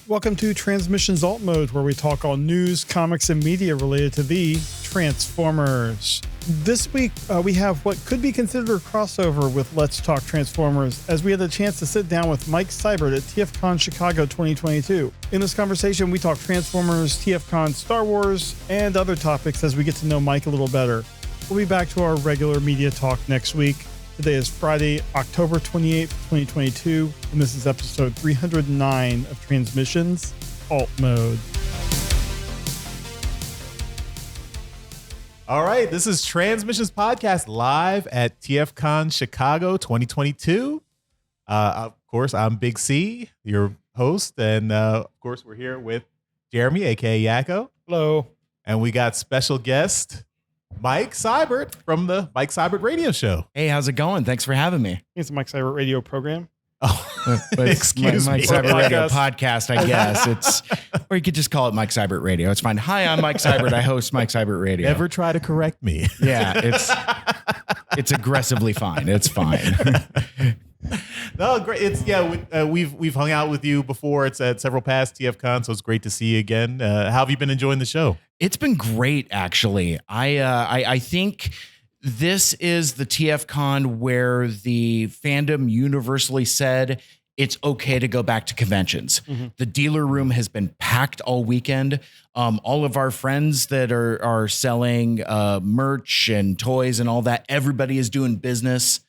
Welcome to Transmissions Alt Mode, where we talk all news, comics, and media related to the Transformers. This week, we have what could be considered a crossover with Let's Talk Transformers, as we had the chance to sit down with Mike Seibert at TFcon Chicago 2022. In this conversation, we talk Transformers, TFcon, Star Wars, and other topics as we get to know Mike a little better. We'll be back to our regular media talk next week. Today is Friday, October 28th, 2022, and this is episode 309 of Transmissions Alt Mode. All right, this is Transmissions Podcast live at TFcon Chicago 2022. Of course, I'm Big C, your host, and of course, we're here with Jeremy, aka Yakko. Hello. And we got special guest Mike Seibert from the Mike Seibert Radio Show. Hey, how's it going? Thanks for having me. It's the Mike Seibert Radio program. Oh, but excuse Mike me. Seibert Radio podcast, I guess. Or you could just call it Mike Seibert Radio. It's fine. Hi, I'm Mike Seibert. I host Mike Seibert Radio. Never try to correct me. Yeah, it's aggressively fine. It's fine. No, great. We've hung out with you before. It's at several past TFcon, so it's great to see you again. How have you been enjoying the show? It's been great, actually. I think this is the TFCon where the fandom universally said it's okay to go back to conventions. Mm-hmm. The dealer room has been packed all weekend. All of our friends that are selling merch and toys and all that, everybody is doing business.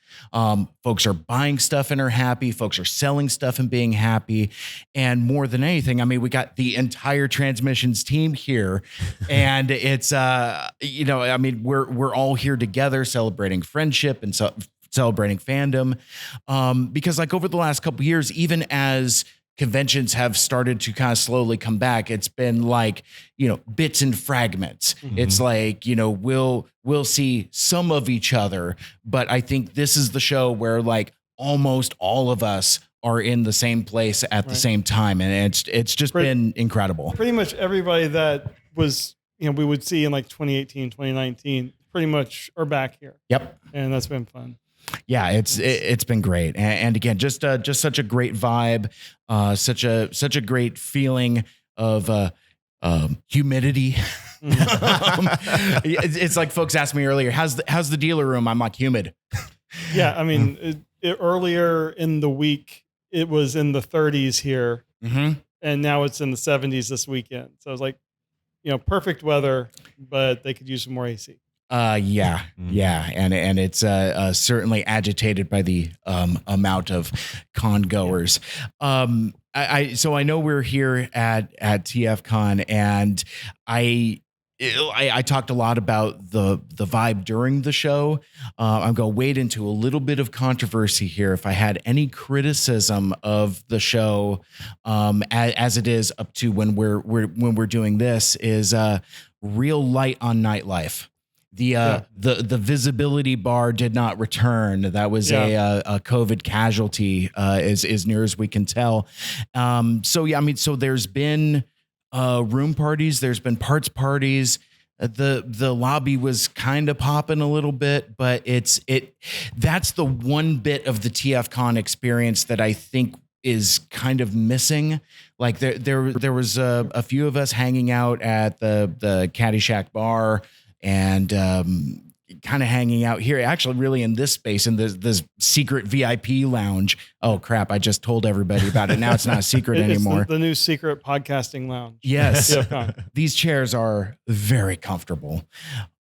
Folks are buying stuff and are happy. Folks are selling stuff and being happy. And more than anything, I mean, we got the entire Transmissions team here, and it's, I mean, we're all here together celebrating friendship and celebrating fandom. Because like over the last couple of years, even as conventions have started to kind of slowly come back, it's been like, bits and fragments. Mm-hmm. It's like, we'll see some of each other, but I think this is the show where like almost all of us are in the same place at the same time. And it's just been incredible. Pretty much everybody that was, we would see in like 2018, 2019, pretty much are back here. Yep. And that's been fun. Yeah, it's been great, and again, just such a great vibe, such a great feeling of humidity. It's like folks asked me earlier, how's the dealer room? I'm like, humid. Yeah, I mean, earlier in the week it was in the 30s here, mm-hmm. and now it's in the 70s this weekend. So I was like, perfect weather, but they could use some more AC. Yeah. And it's certainly agitated by the amount of con goers. So I know we're here at TFCon, and I talked a lot about the vibe during the show. I'm going to wade into a little bit of controversy here. If I had any criticism of the show, as it is up to when we're doing this, is real light on nightlife. The visibility bar did not return. That was a COVID casualty, as near as we can tell. So there's been room parties, there's been parts parties. The lobby was kind of popping a little bit, but that's the one bit of the TFCon experience that I think is kind of missing. Like there was a few of us hanging out at the Caddyshack bar, and kind of hanging out here, actually really in this space, in this secret VIP lounge. Oh crap, I just told everybody about it. Now it's not a secret anymore. The new secret podcasting lounge. Yes. These chairs are very comfortable.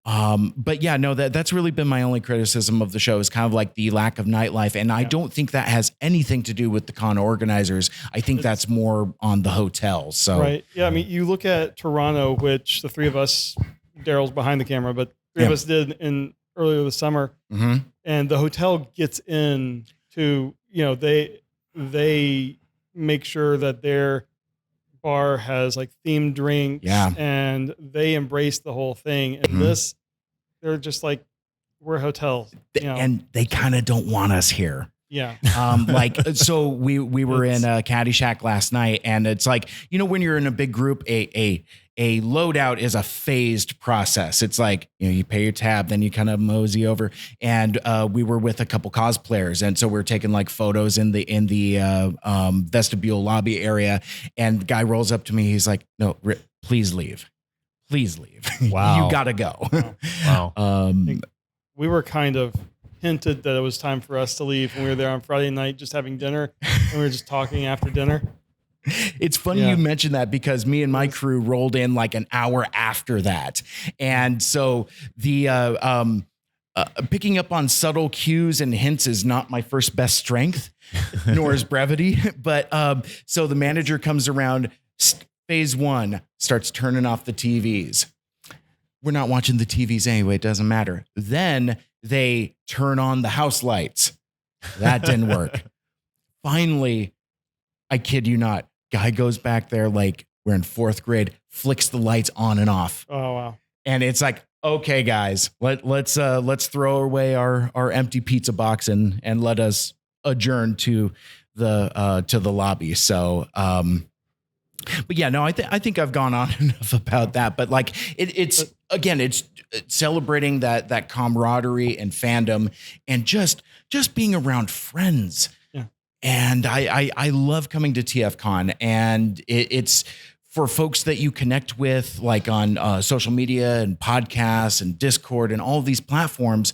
But yeah, no, that's really been my only criticism of the show, is kind of like the lack of nightlife. And I don't think that has anything to do with the con organizers. I think that's more on the hotels. So, right. Yeah. I mean, you look at Toronto, which the three of us, Daryl's behind the camera, but three of us did in earlier this summer, mm-hmm. and the hotel gets in to, they make sure that their bar has like themed drinks, and they embrace the whole thing. And mm-hmm. They're just like, we're hotels, and they kind of don't want us here. Yeah. So we were in a Caddyshack last night, and it's like, you know, when you're in a big group, a loadout is a phased process. It's like, you know, you pay your tab, then you kind of mosey over. And we were with a couple cosplayers, and so we're taking like photos in the vestibule lobby area. And the guy rolls up to me. He's like, "No, please leave. Please leave. Wow. You gotta go." Wow. We were kind of hinted that it was time for us to leave when we were there on Friday night, just having dinner, and we were just talking after dinner. It's funny you mentioned that, because me and my crew rolled in like an hour after that. And so the picking up on subtle cues and hints is not my first best strength, nor is brevity. But so the manager comes around, phase one, starts turning off the TVs. We're not watching the TVs anyway. It doesn't matter. Then they turn on the house lights. That didn't work. Finally, I kid you not, guy goes back there like we're in 4th grade, flicks the lights on and off. Oh, wow. And it's like, okay, guys, let's throw away our empty pizza box and let us adjourn to the lobby. So, but yeah, no, I think I've gone on enough about that. But like, it's celebrating that camaraderie and fandom, and just being around friends. And I love coming to TFcon, and it's for folks that you connect with, like on social media and podcasts and Discord and all of these platforms.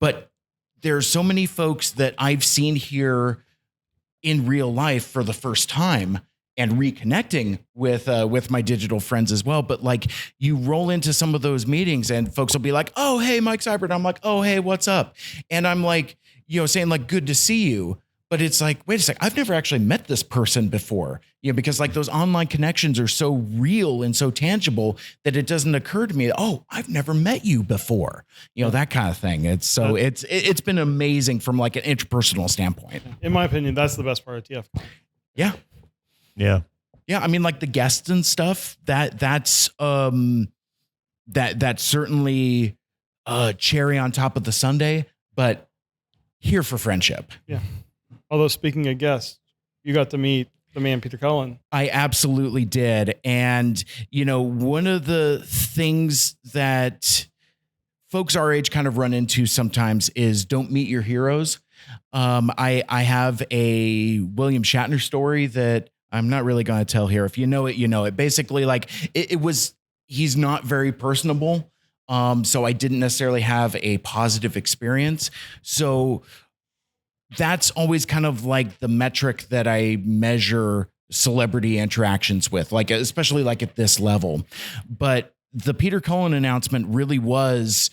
But there's so many folks that I've seen here in real life for the first time, and reconnecting with my digital friends as well. But like, you roll into some of those meetings and folks will be like, "Oh, hey, Mike Seibert." I'm like, "Oh, hey, what's up?" And I'm like, you know, saying like, "Good to see you." But it's like, wait a sec, I've never actually met this person before, you know, because like those online connections are so real and so tangible that it doesn't occur to me, "Oh, I've never met you before," you know, that kind of thing. It's been amazing from like an interpersonal standpoint. In my opinion, that's the best part of TFcon. Yeah. Yeah. Yeah. I mean, like the guests and stuff, that's certainly cherry on top of the sundae, but here for friendship. Yeah. Although, speaking of guests, you got to meet the man, Peter Cullen. I absolutely did. And, you know, one of the things that folks our age kind of run into sometimes is don't meet your heroes. I have a William Shatner story that I'm not really going to tell here. If you know it, you know it. Basically, like he's not very personable. So I didn't necessarily have a positive experience. So that's always kind of like the metric that I measure celebrity interactions with, like, especially like at this level. But the Peter Cullen announcement really was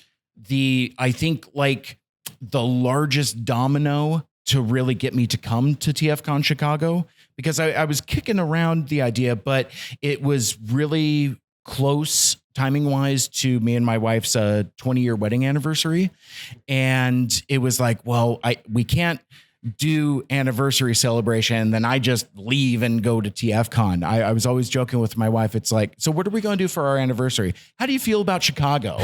I think like the largest domino to really get me to come to TFcon Chicago, because I was kicking around the idea, but it was really close timing wise to me and my wife's 20-year wedding anniversary. And it was like, well, we can't do anniversary celebration and then I just leave and go to TFcon. I was always joking with my wife. It's like, so what are we going to do for our anniversary? How do you feel about Chicago?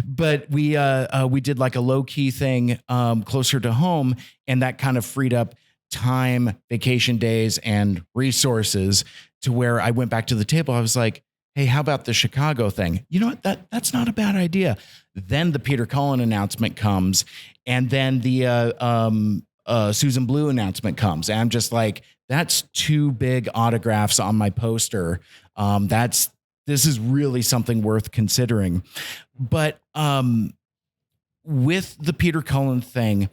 But we did like a low key thing closer to home, and that kind of freed up time, vacation days, and resources to where I went back to the table. I was like, hey, how about the Chicago thing? You know what? That's not a bad idea. Then the Peter Cullen announcement comes, and then the Susan Blue announcement comes. And I'm just like, that's 2 big autographs on my poster. This is really something worth considering. But with the Peter Cullen thing,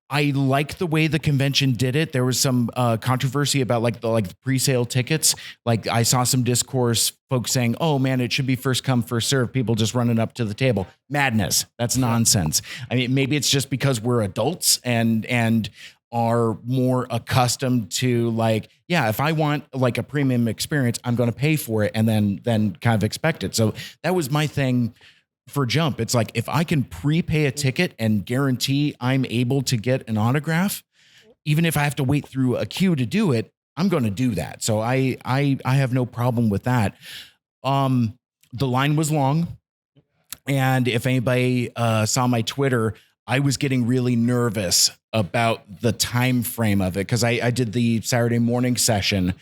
I like the way the convention did it. There was some controversy about like the pre-sale tickets. Like I saw some discourse, folks saying, "Oh man, it should be first come, first serve." People just running up to the table. Madness. That's nonsense. I mean, maybe it's just because we're adults and are more accustomed to like, yeah, if I want like a premium experience, I'm going to pay for it and then kind of expect it. So that was my thing for Jump. It's like, if I can prepay a ticket and guarantee I'm able to get an autograph, even if I have to wait through a queue to do it, I'm going to do that. So I have no problem with that. The line was long. And if anybody saw my Twitter, I was getting really nervous about the time frame of it because I did the Saturday morning session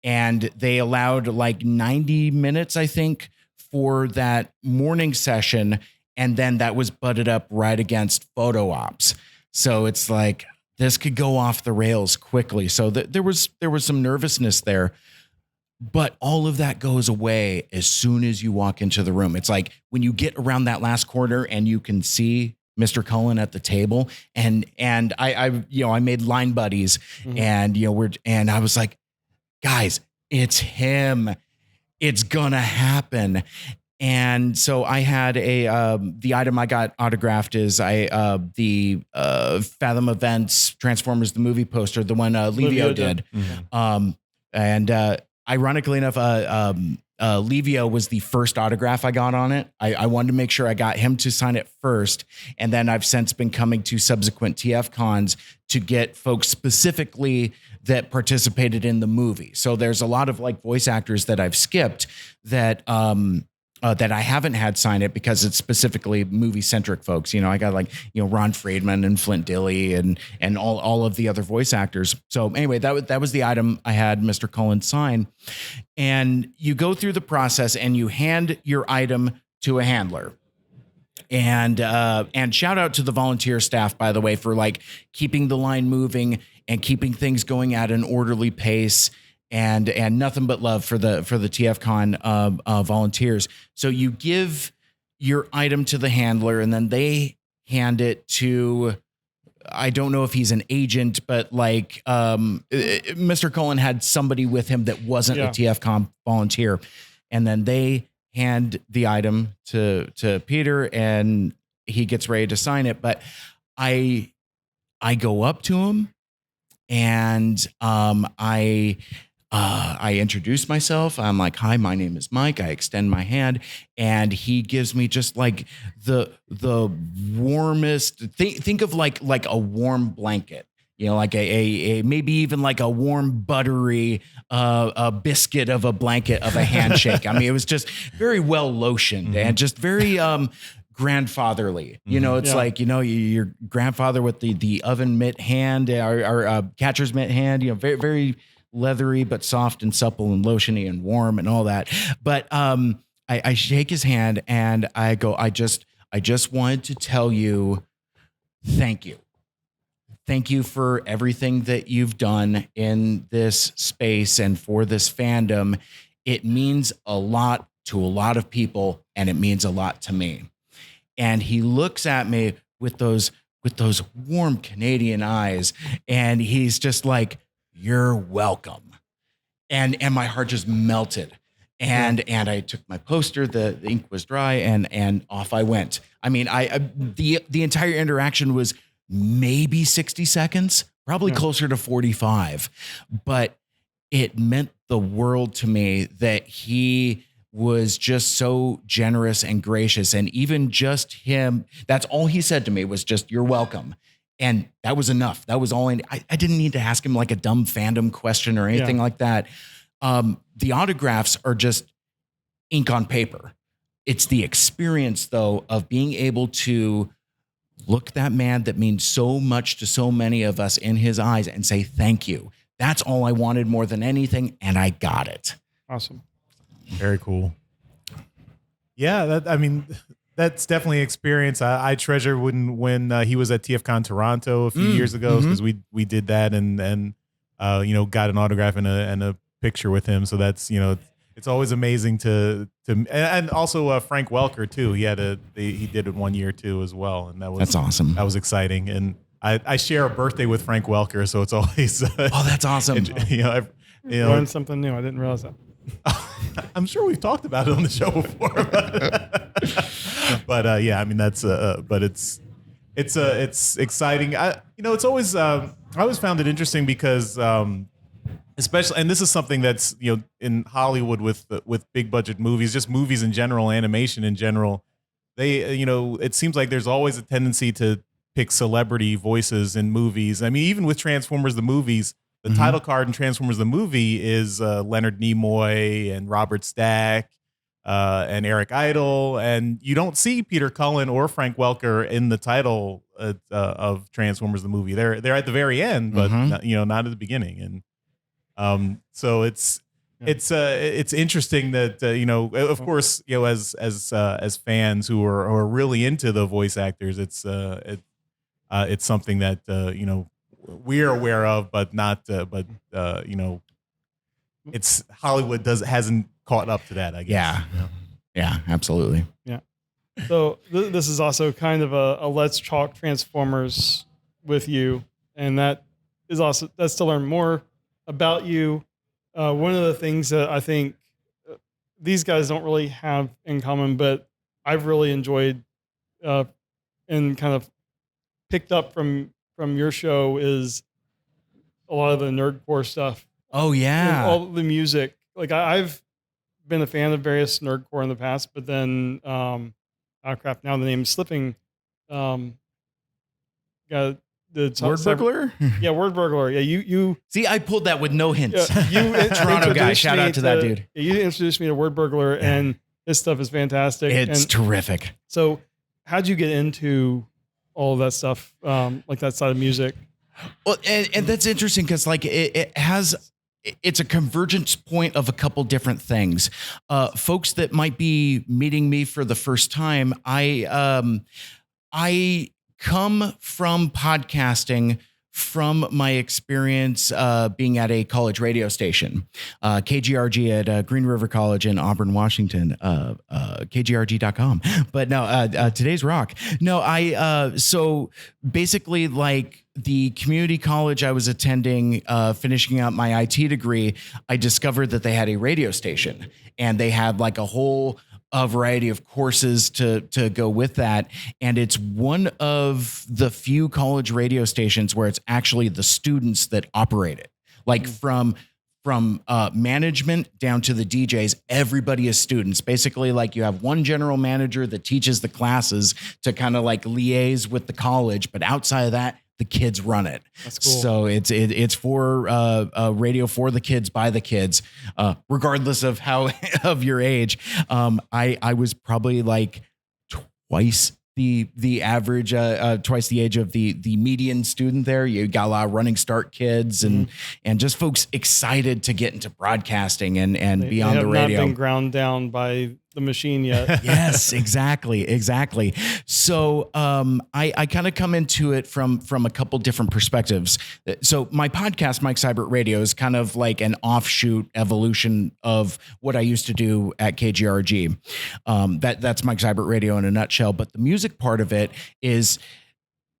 and they allowed like 90 minutes, I think, for that morning session. And then that was butted up right against photo ops. So it's like this could go off the rails quickly. So there was some nervousness there. But all of that goes away as soon as you walk into the room. It's like when you get around that last corner and you can see Mr. Cullen at the table, and I made line buddies, and and I was like, guys, it's him, it's gonna happen. And so I had the item I got autographed is the Fathom Events Transformers the movie poster, the one Livio did, and ironically enough, Livio was the first autograph I got on it. I wanted to make sure I got him to sign it first. And then I've since been coming to subsequent TFcons to get folks specifically that participated in the movie. So there's a lot of like voice actors that I've skipped that I haven't had sign it because it's specifically movie centric folks. I got like, Ron Friedman and Flint Dilley and all of the other voice actors. So anyway, that was the item I had Mr. Cullen sign. And you go through the process and you hand your item to a handler. And shout out to the volunteer staff, by the way, for like keeping the line moving and keeping things going at an orderly pace. And nothing but love for the TFcon volunteers. So you give your item to the handler, and then they hand it to, I don't know if he's an agent, but like Mr. Cullen had somebody with him that wasn't a TFcon volunteer, and then they hand the item to Peter, and he gets ready to sign it. But I go up to him, and I introduce myself. I'm like, hi, my name is Mike. I extend my hand, and he gives me just like the warmest. Think of like a warm blanket, like a maybe even like a warm buttery a biscuit of a blanket of a handshake. I mean, it was just very well lotioned and just very grandfatherly. It's like your grandfather with the oven mitt hand or catcher's mitt hand. Very very leathery, but soft and supple and lotiony and warm and all that. But I shake his hand and I go, I just wanted to tell you, thank you. Thank you for everything that you've done in this space and for this fandom. It means a lot to a lot of people, and it means a lot to me. And he looks at me with those warm Canadian eyes, and he's just like, you're welcome. And my heart just melted. And I took my poster, the ink was dry, and off I went. I mean, the entire interaction was maybe 60 seconds, probably closer to 45. But it meant the world to me that he was just so generous and gracious. And even just him, that's all he said to me was just, you're welcome. And that was enough. That was all I didn't need to ask him like a dumb fandom question or anything like that. The autographs are just ink on paper. It's the experience, though, of being able to look that man that means so much to so many of us in his eyes and say thank you. That's all I wanted more than anything, and I got it. Awesome. Very cool. Yeah, that's definitely an experience I treasure when he was at TFcon Toronto a few years ago, because we did that and got an autograph and a picture with him. So that's it's always amazing to and also Frank Welker too. He did it 1 year too as well, and that's awesome. That was exciting, and I share a birthday with Frank Welker, so it's always oh, that's awesome. Learned something new. I didn't realize that. I'm sure we've talked about it on the show before, but it's exciting. It's always I always found it interesting because especially, and this is something that's in Hollywood with big budget movies, just movies in general, animation in general. They it seems like there's always a tendency to pick celebrity voices in movies. I mean, even with Transformers the movies. The title card in Transformers the movie is Leonard Nimoy and Robert Stack. and Eric Idle, and you don't see Peter Cullen or Frank Welker in the title of Transformers the movie. They're at the very end, but not, not at the beginning. And so it's interesting that of course, as fans who are really into the voice actors, it's something that we're aware of, but not it's Hollywood hasn't caught up to that, I guess. Yeah, absolutely. Yeah. So this is also kind of a Let's Talk Transformers with you, and that's to learn more about you. One of the things that I think these guys don't really have in common, but I've really enjoyed and kind of picked up from your show is a lot of the nerdcore stuff. Oh yeah, all the music. Like I've been a fan of various nerdcore in the past, but then now the name is slipping. Got the Word Burglar. Yeah, Word Burglar. Yeah, you see, I pulled that with no hints. You Toronto guy. Shout out to that dude. You introduced me to Word Burglar, and his stuff is fantastic. It's terrific. So, how'd you get into all of that stuff, like that side of music? Well, and that's interesting because like it's a convergence point of a couple different things. Folks that might be meeting me for the first time, I come from podcasting from my experience being at a college radio station, KGRG at Green River College in Auburn, Washington, KGRG.com. But no, today's rock. No, so basically like the community college I was attending, finishing up my IT degree, I discovered that they had a radio station and they had like a variety of courses to go with that. And it's one of the few college radio stations where it's actually the students that operate it. Like from management down to the DJs, everybody is students. Basically, like you have one general manager that teaches the classes to kind of like liaise with the college. But outside of that, the kids run it. That's cool. So it's for radio for the kids by the kids, regardless of how of your age. I was probably like twice the average, twice the age of the median student there. You got a lot of running start kids and just folks excited to get into broadcasting and be on the radio. They have not been ground down by the machine yet. Yes, exactly. So I kind of come into it from a couple different perspectives. So my podcast, Mike Seibert Radio, is kind of like an offshoot evolution of what I used to do at KGRG. That's Mike Seibert Radio in a nutshell. But the music part of it is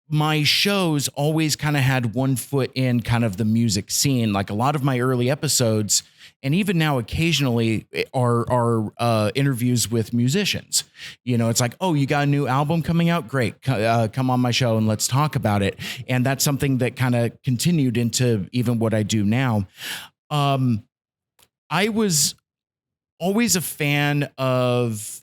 my shows always kind of had one foot in kind of the music scene. Like a lot of my early episodes, and even now occasionally are interviews with musicians. You know, it's like, oh, you got a new album coming out? Great. Come on my show and let's talk about it. And that's something that kind of continued into even what I do now. I was always a fan of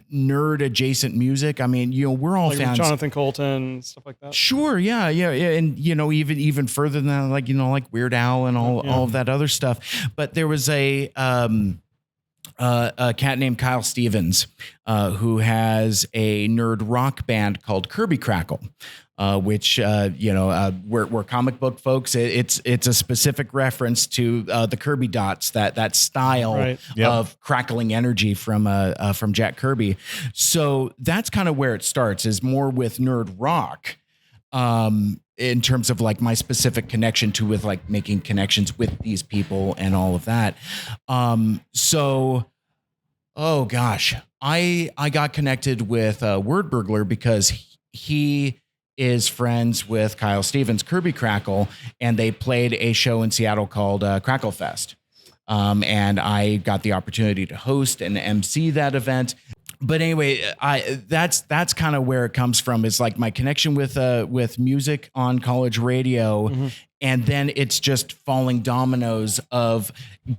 nerd adjacent music. I mean, you know, we're all like fans. Jonathan Colton, stuff like that. Sure. Yeah. And, you know, even further than that, like, you know, like Weird Al and all of that other stuff. But there was a cat named Kyle Stevens, who has a nerd rock band called Kirby Crackle. Which we're comic book folks. It's a specific reference to the Kirby dots, that style right. of crackling energy from Jack Kirby. So that's kind of where it starts, is more with nerd rock. In terms of like my specific connection to with like making connections with these people and all of that. Oh gosh, I got connected with Word Burglar because he is friends with Kyle Stevens, Kirby Crackle, and they played a show in Seattle called Crackle Fest. And I got the opportunity to host and MC that event. But anyway, that's kind of where it comes from, is like my connection with music on college radio. Mm-hmm. And then it's just falling dominoes of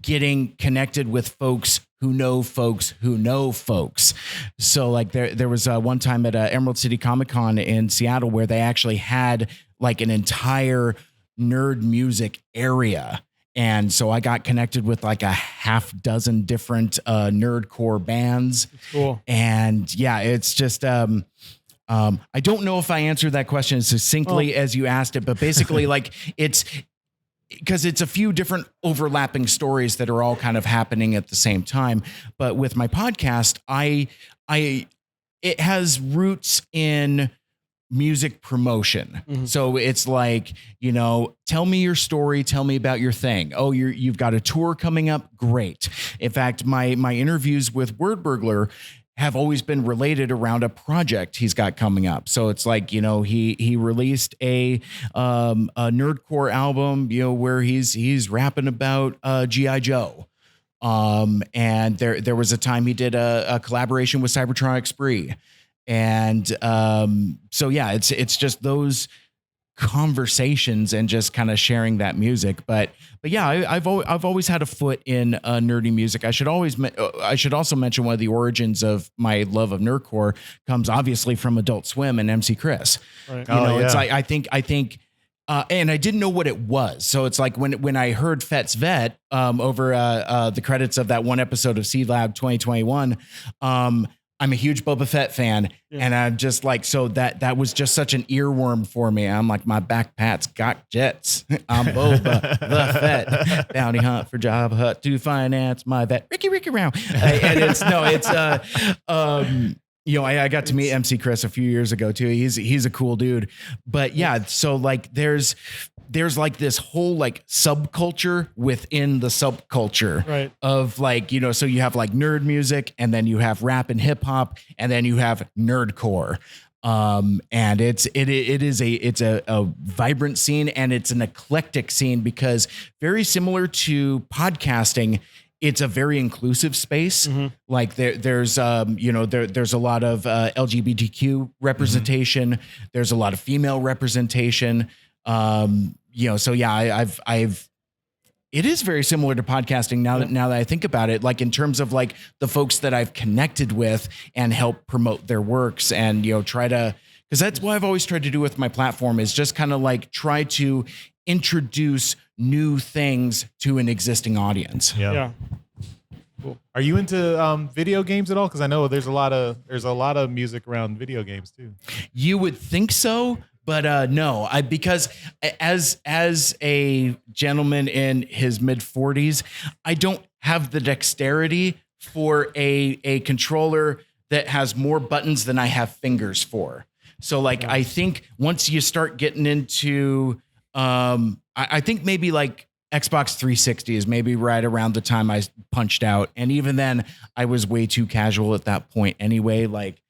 getting connected with folks who know folks who know folks. So like there was one time at Emerald City Comic Con in Seattle where they actually had like an entire nerd music area. And so I got connected with like a half dozen different nerdcore bands. Cool. And yeah, it's just I don't know if I answered that question as succinctly as you asked it, but basically like it's because it's a few different overlapping stories that are all kind of happening at the same time. But with my podcast, it has roots in music promotion. Mm-hmm. So it's like, tell me your story. Tell me about your thing. Oh, you've got a tour coming up. Great. In fact, my interviews with Word Burglar have always been related around a project he's got coming up. So it's like, he released a nerdcore album, where he's rapping about G.I. Joe. And there was a time he did a collaboration with Cybertronic Spree. And so yeah, it's just those conversations and just kind of sharing that music. But yeah, I've always had a foot in nerdy music. I should also mention one of the origins of my love of nerdcore comes obviously from Adult Swim and MC Chris. Right. It's like I think. And I didn't know what it was. So it's like when I heard Fet's Vet over the credits of that one episode of Seed Lab 2021, I'm a huge Boba Fett fan, and I'm just like, so that was just such an earworm for me. I'm like, my backpack's got jets. I'm Boba the Fett, bounty hunt for Jabba Hutt to finance my vet. Ricky round. I got to meet MC Chris a few years ago too. He's a cool dude. But yeah, so like there's like this whole like subculture within the subculture, right? Of like, so you have like nerd music, and then you have rap and hip hop, and then you have nerdcore. And it's a vibrant scene, and it's an eclectic scene because very similar to podcasting, it's a very inclusive space. Mm-hmm. Like there's a lot of LGBTQ representation. Mm-hmm. There's a lot of female representation. So yeah, it is very similar to podcasting now that I think about it, like in terms of like the folks that I've connected with and help promote their works and, because that's what I've always tried to do with my platform is just kind of like try to introduce new things to an existing audience. Yeah. Cool. Are you into video games at all? Because I know there's a lot of music around video games too. You would think so. But no, because as a gentleman in his mid 40s, I don't have the dexterity for a controller that has more buttons than I have fingers for. So like, I think once you start getting into, I think maybe like Xbox 360 is maybe right around the time I punched out. And even then I was way too casual at that point anyway. Like,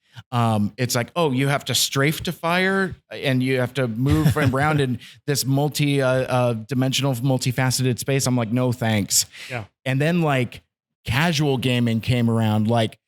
it's like, oh, you have to strafe to fire and you have to move around in this dimensional, multifaceted space. I'm like, no, thanks. Yeah. And then like casual gaming came around, like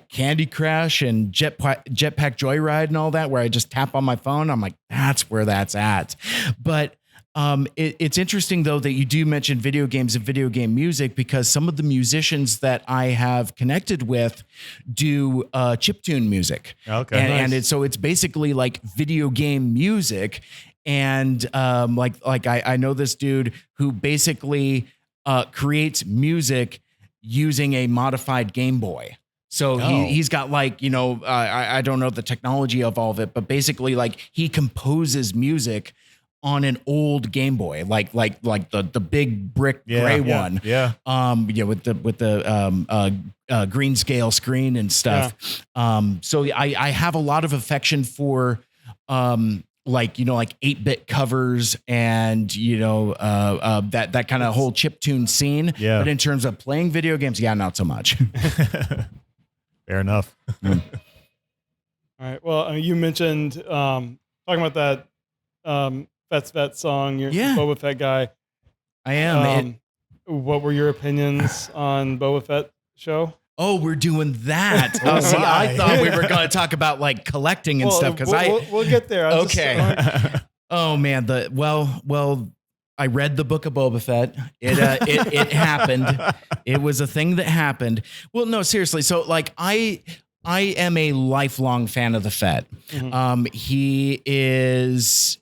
Candy Crush and Jetpack Joyride and all that, where I just tap on my phone. I'm like, that's where that's at. But it's interesting, though, that you do mention video games and video game music, because some of the musicians that I have connected with do chiptune music. Okay. And it's basically like video game music. And I know this dude who basically creates music using a modified Game Boy. So he's got like, I don't know the technology of all of it, but basically like he composes music on an old Game Boy, like the big brick gray one. Yeah. With the green scale screen and stuff. Yeah. So I have a lot of affection for like 8-bit covers and that kind of whole chiptune scene. Yeah. But in terms of playing video games, not so much. Fair enough. All right. Well, you mentioned talking about that Fet's Vet song. You're Boba Fett guy. I am. What were your opinions on Boba Fett show? Oh, we're doing that. See, I thought we were going to talk about like collecting and stuff because we'll get there. Okay. Oh man, I read the book of Boba Fett. It happened. It was a thing that happened. Well, no, seriously. So like I am a lifelong fan of the Fett. Mm-hmm. He is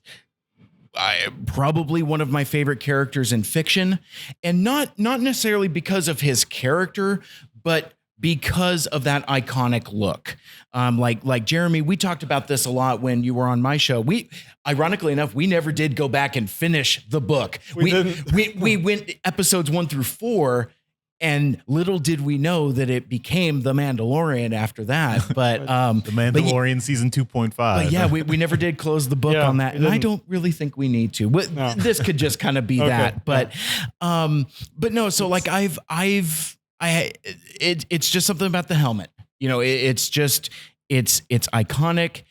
probably one of my favorite characters in fiction, and not necessarily because of his character, but because of that iconic look. Like Jeremy, we talked about this a lot when you were on my show. Ironically enough, we never did go back and finish the book. We went episodes 1 through 4, and little did we know that it became The Mandalorian after that. But The Mandalorian season 2.5. But yeah, we never did close the book on that, and I don't really think we need to. No. This could just kind of be that. But no. So like it's just something about the helmet. It's iconic,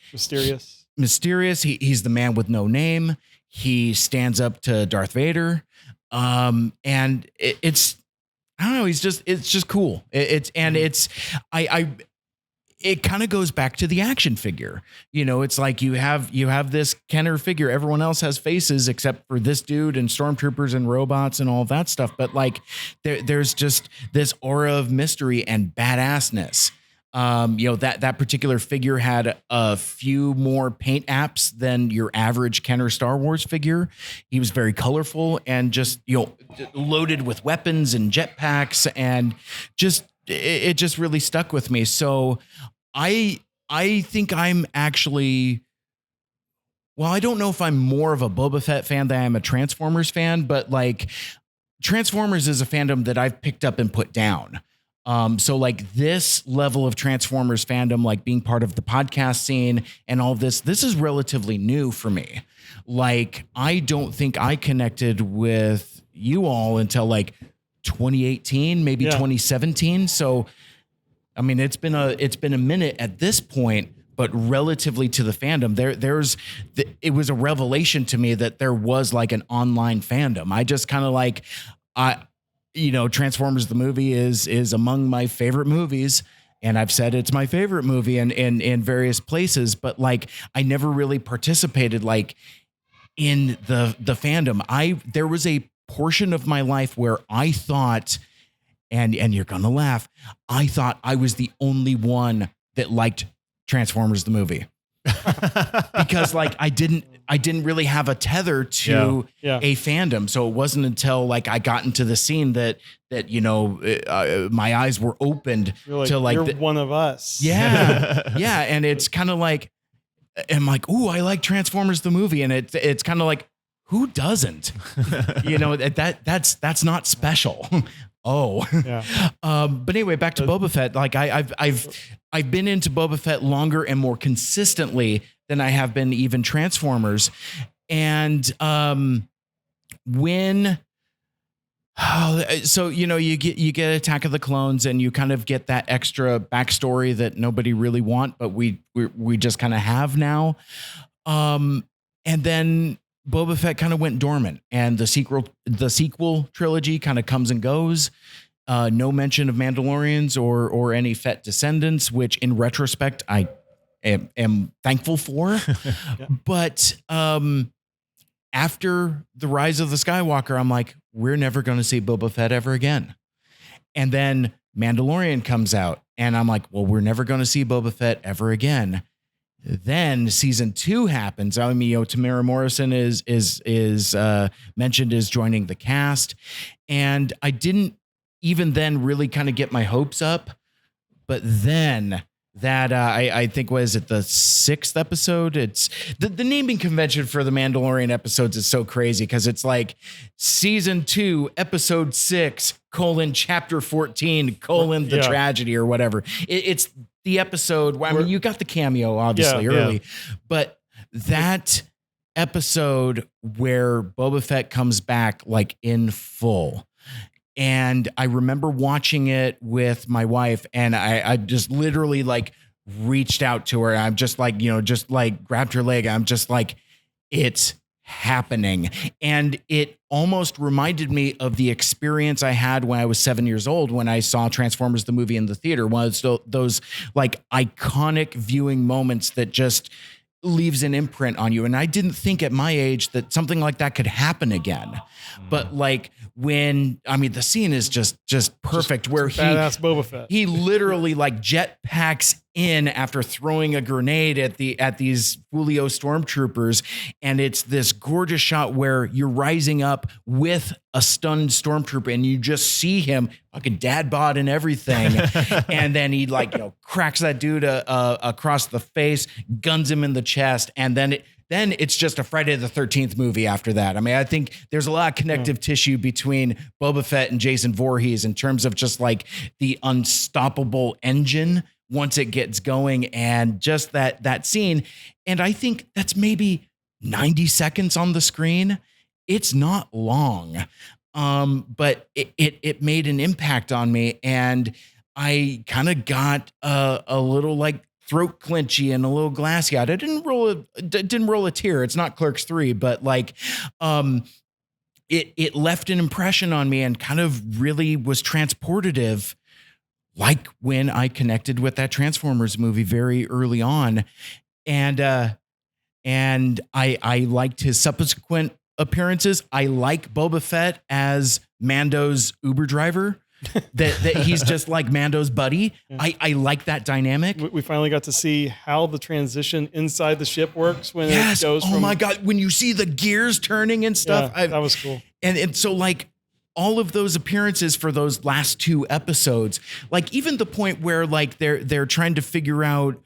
mysterious. He's the man with no name. He stands up to Darth Vader. And it's I don't know. It's just cool. It kind of goes back to the action figure. It's like you have this Kenner figure. Everyone else has faces except for this dude and stormtroopers and robots and all of that stuff. But like there's just this aura of mystery and badassness. That particular figure had a few more paint apps than your average Kenner Star Wars figure. He was very colorful and just, loaded with weapons and jetpacks, and it just really stuck with me. So I think I'm actually, well, I don't know if I'm more of a Boba Fett fan than I am a Transformers fan, but like Transformers is a fandom that I've picked up and put down. So like this level of Transformers fandom, like being part of the podcast scene and all this is relatively new for me. Like, I don't think I connected with you all until like 2018, maybe 2017. So, I mean, it's been a minute at this point, but relatively to the fandom, it was a revelation to me that there was like an online fandom. I just kind of like, Transformers the movie is among my favorite movies, and I've said it's my favorite movie in various places, but like I never really participated like in the fandom. There was a portion of my life where I thought, and you're gonna laugh, I thought I was the only one that liked Transformers the movie. Because like I didn't really have a tether to a fandom. So it wasn't until like I got into the scene that my eyes were opened to like you're one of us. Yeah. Yeah. And it's kind of like, I'm like, ooh, I like Transformers the movie. And it's kind of like, who doesn't? That's not special. Oh, yeah. But anyway, back to Boba Fett. Like I've been into Boba Fett longer and more consistently than I have been even Transformers. And you get Attack of the Clones, and you kind of get that extra backstory that nobody really want, but we just kind of have now. And then Boba Fett kind of went dormant, and the sequel trilogy kind of comes and goes. No mention of Mandalorians or any Fett descendants, which in retrospect I am thankful for. Yeah. But after the Rise of the Skywalker, I'm like, we're never going to see Boba Fett ever again. And then Mandalorian comes out, and I'm like, well, we're never going to see Boba Fett ever again. Then season 2 happens. I mean, Tamara Morrison is mentioned as joining the cast, and I didn't even then really kind of get my hopes up. But then that I think was it the 6th episode. It's the naming convention for the Mandalorian episodes is so crazy because it's like season 2, episode 6, chapter 14, the tragedy or whatever. It's the episode. I mean, you got the cameo obviously early, but that episode where Boba Fett comes back like in full. And I remember watching it with my wife, and I just literally like reached out to her. I'm just like, just like grabbed her leg. I'm just like, it's happening. And it almost reminded me of the experience I had when I was 7 years old, when I saw Transformers the movie in the theater. Was those like iconic viewing moments that just leaves an imprint on you. And I didn't think at my age that something like that could happen again. But like the scene is just perfect, where badass Boba Fett. He literally like jetpacks in after throwing a grenade at these Julio stormtroopers, and it's this gorgeous shot where you're rising up with a stunned stormtrooper and you just see him fucking dad bod and everything. And then he cracks that dude across the face, guns him in the chest, and then it's just a Friday the 13th movie after that. I mean, I think there's a lot of connective tissue between Boba Fett and Jason Voorhees in terms of just like the unstoppable engine once it gets going, and just that scene. And I think that's maybe 90 seconds on the screen. It's not long, but it made an impact on me, and I kind of got a little like throat clinchy and a little glassy eyed. I didn't roll a tear. It's not Clerks 3, but like, it left an impression on me and kind of really was transportative, like when I connected with that Transformers movie very early on. And I liked his subsequent appearances. I like Boba Fett as Mando's Uber driver. that he's just like Mando's buddy. Yeah. I like that dynamic. We finally got to see how the transition inside the ship works when it goes from... Oh my God, when you see the gears turning and stuff. Yeah, that was cool. And so like all of those appearances for those last 2 episodes, like even the point where like they're trying to figure out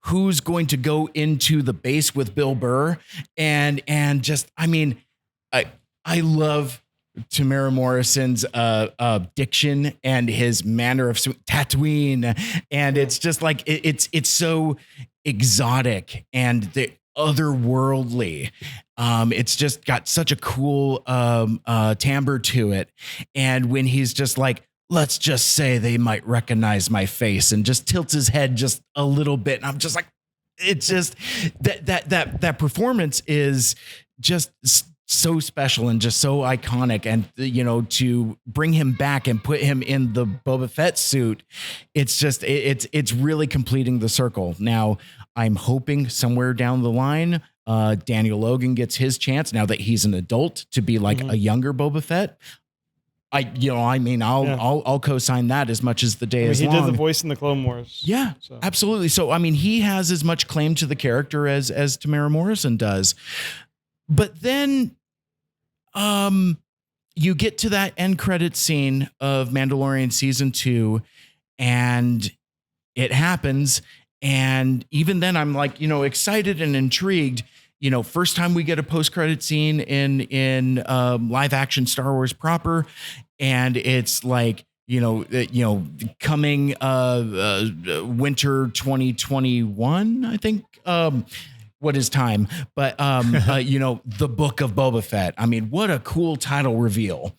who's going to go into the base with Bill Burr, and just, I mean, I love Tamara Morrison's diction and his manner of Tatooine, and it's just like it's so exotic and the otherworldly. It's just got such a cool timbre to it. And when he's just like, let's just say they might recognize my face, and just tilts his head just a little bit, and I'm just like, it's just that performance is just so special and just so iconic. And to bring him back and put him in the Boba Fett suit, it's just it's really completing the circle. Now I'm hoping somewhere down the line Daniel Logan gets his chance now that he's an adult to be like a younger Boba Fett. I'll co-sign that as much as the day is long. He did the voice in the Clone Wars. Yeah, so. Absolutely. So I mean, he has as much claim to the character as Tamara Morrison does. But then you get to that end credit scene of Mandalorian season 2, and it happens. And even then I'm like, excited and intrigued. First time we get a post-credit scene in live action Star Wars proper. And it's like, coming winter 2021, I think, what is time, but the Book of Boba Fett. I mean, what a cool title reveal.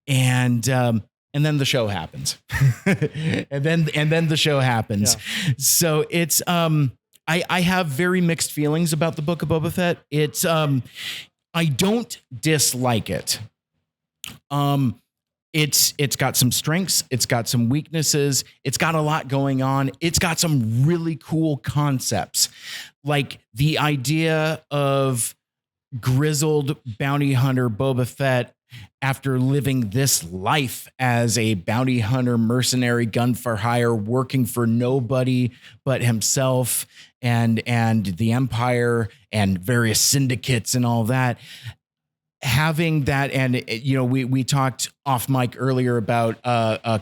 And then the show happens. and then the show happens. Yeah. So it's I have very mixed feelings about the Book of Boba Fett. It's I don't dislike it. It's got some strengths, it's got some weaknesses, it's got a lot going on. It's got some really cool concepts, like the idea of grizzled bounty hunter Boba Fett after living this life as a bounty hunter, mercenary, gun for hire, working for nobody but himself and the Empire and various syndicates and all that. Having that, and we talked off mic earlier about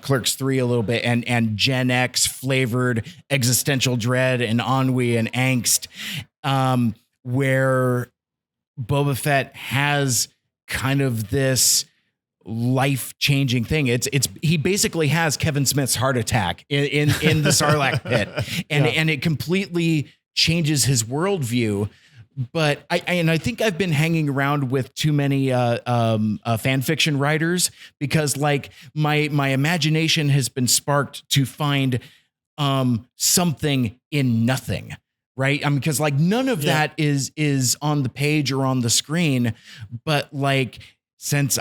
Clerks 3 a little bit, and Gen X flavored existential dread and ennui and angst, where Boba Fett has kind of this life-changing thing. He basically has Kevin Smith's heart attack in the Sarlacc pit, and it completely changes his worldview. But I think I've been hanging around with too many fan fiction writers, because like my imagination has been sparked to find something in nothing. Right. I mean, because like none of that is on the page or on the screen. But like, since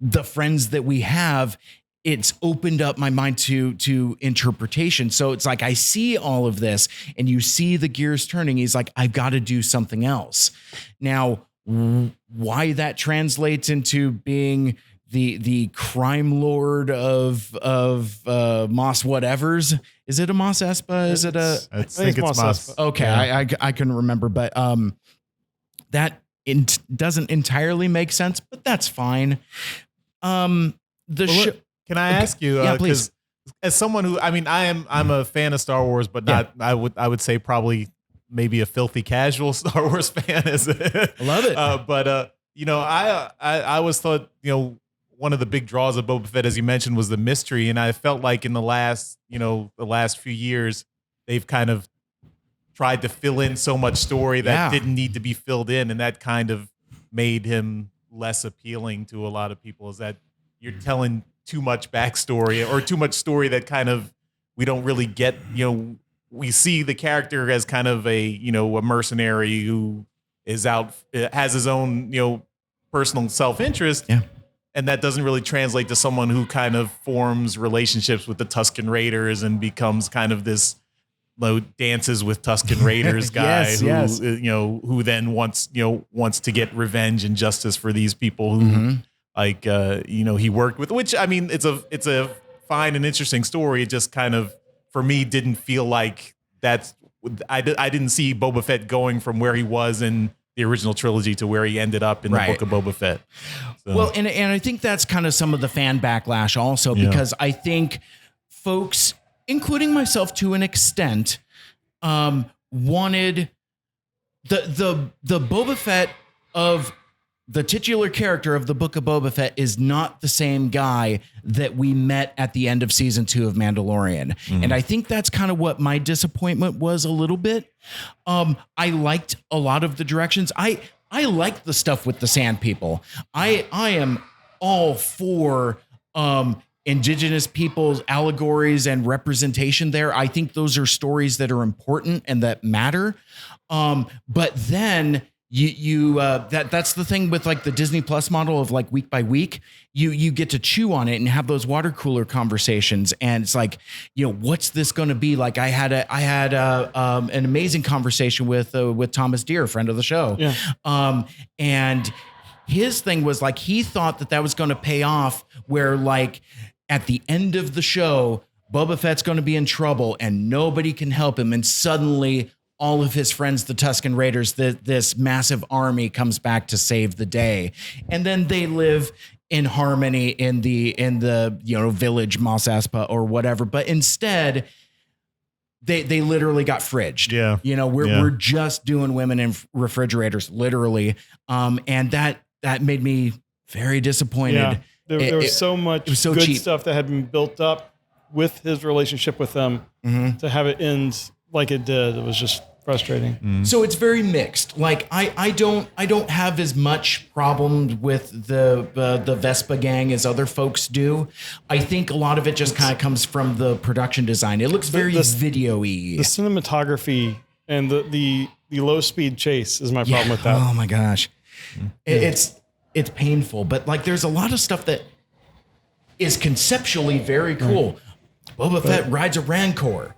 the friends that we have, it's opened up my mind to interpretation. So it's like, I see all of this and you see the gears turning. He's like, I've got to do something else. Now, why that translates into being the crime lord of Mos whatevers. Is it a Mos Espa? Is it a? I think it's Mos. Okay, yeah. I couldn't remember, but that doesn't entirely make sense, but that's fine. Can I ask you? Yeah, please. As someone who, I'm a fan of Star Wars, but not. Yeah. I would say probably maybe a filthy casual Star Wars fan. I love it. But I always thought one of the big draws of Boba Fett, as you mentioned, was the mystery, and I felt like in the last few years they've kind of tried to fill in so much story that didn't need to be filled in, and that kind of made him less appealing to a lot of people. Is that you're telling too much backstory or too much story that kind of we don't really get. We see the character as kind of a mercenary who is out, has his own personal self-interest. Yeah. And that doesn't really translate to someone who kind of forms relationships with the Tusken Raiders and becomes kind of this dances with Tusken Raiders guy who then wants to get revenge and justice for these people who he worked with, which it's a fine and interesting story. It just kind of, for me, didn't feel like that's, I didn't see Boba Fett going from where he was in the original trilogy to where he ended up in the Book of Boba Fett. So. Well, and I think that's kind of some of the fan backlash also, because I think folks, including myself to an extent, wanted the Boba Fett of the titular character of the Book of Boba Fett is not the same guy that we met at the end of season 2 of Mandalorian. Mm-hmm. And I think that's kind of what my disappointment was a little bit. I liked a lot of the directions. I liked the stuff with the Sand People. I am all for indigenous people's allegories and representation there. I think those are stories that are important and that matter. But then that's the thing with like the Disney Plus model of like week by week, you get to chew on it and have those water cooler conversations. And it's like, what's this going to be? Like I had an amazing conversation with Thomas Deere, friend of the show. Yeah. And his thing was like, he thought that was going to pay off where like at the end of the show, Boba Fett's going to be in trouble and nobody can help him. And suddenly all of his friends, the Tusken Raiders, this massive army comes back to save the day. And then they live in harmony in the village Mos Espa or whatever. But instead, they literally got fridged. Yeah. We're just doing women in refrigerators, literally. And that made me very disappointed. Yeah. There was so much good cheap stuff that had been built up with his relationship with them to have it end like it did. It was just frustrating. Mm. So it's very mixed. Like I don't have as much problem with the Vespa gang as other folks do. I think a lot of it just kind of comes from the production design. It looks very video-y. The cinematography and the low speed chase is my problem with that. Oh my gosh. It's painful, but like there's a lot of stuff that is conceptually very cool. Boba Fett rides a Rancor.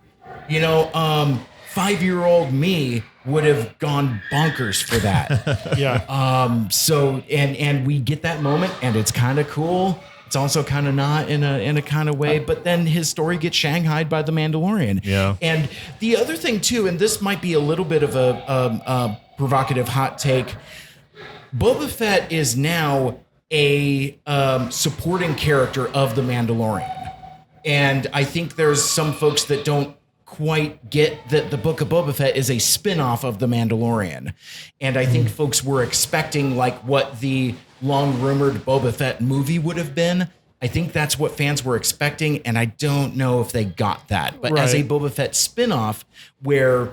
5-year-old me would have gone bonkers for that. Yeah. So we get that moment and it's kind of cool. It's also kind of not in a kind of way, but then his story gets shanghaied by the Mandalorian. Yeah. And the other thing too, and this might be a little bit of a provocative hot take, Boba Fett is now a supporting character of the Mandalorian. And I think there's some folks that don't quite get that the Book of Boba Fett is a spin-off of The Mandalorian. And I think folks were expecting like what the long-rumored Boba Fett movie would have been. I think that's what fans were expecting, and I don't know if they got that. But as a Boba Fett spin-off where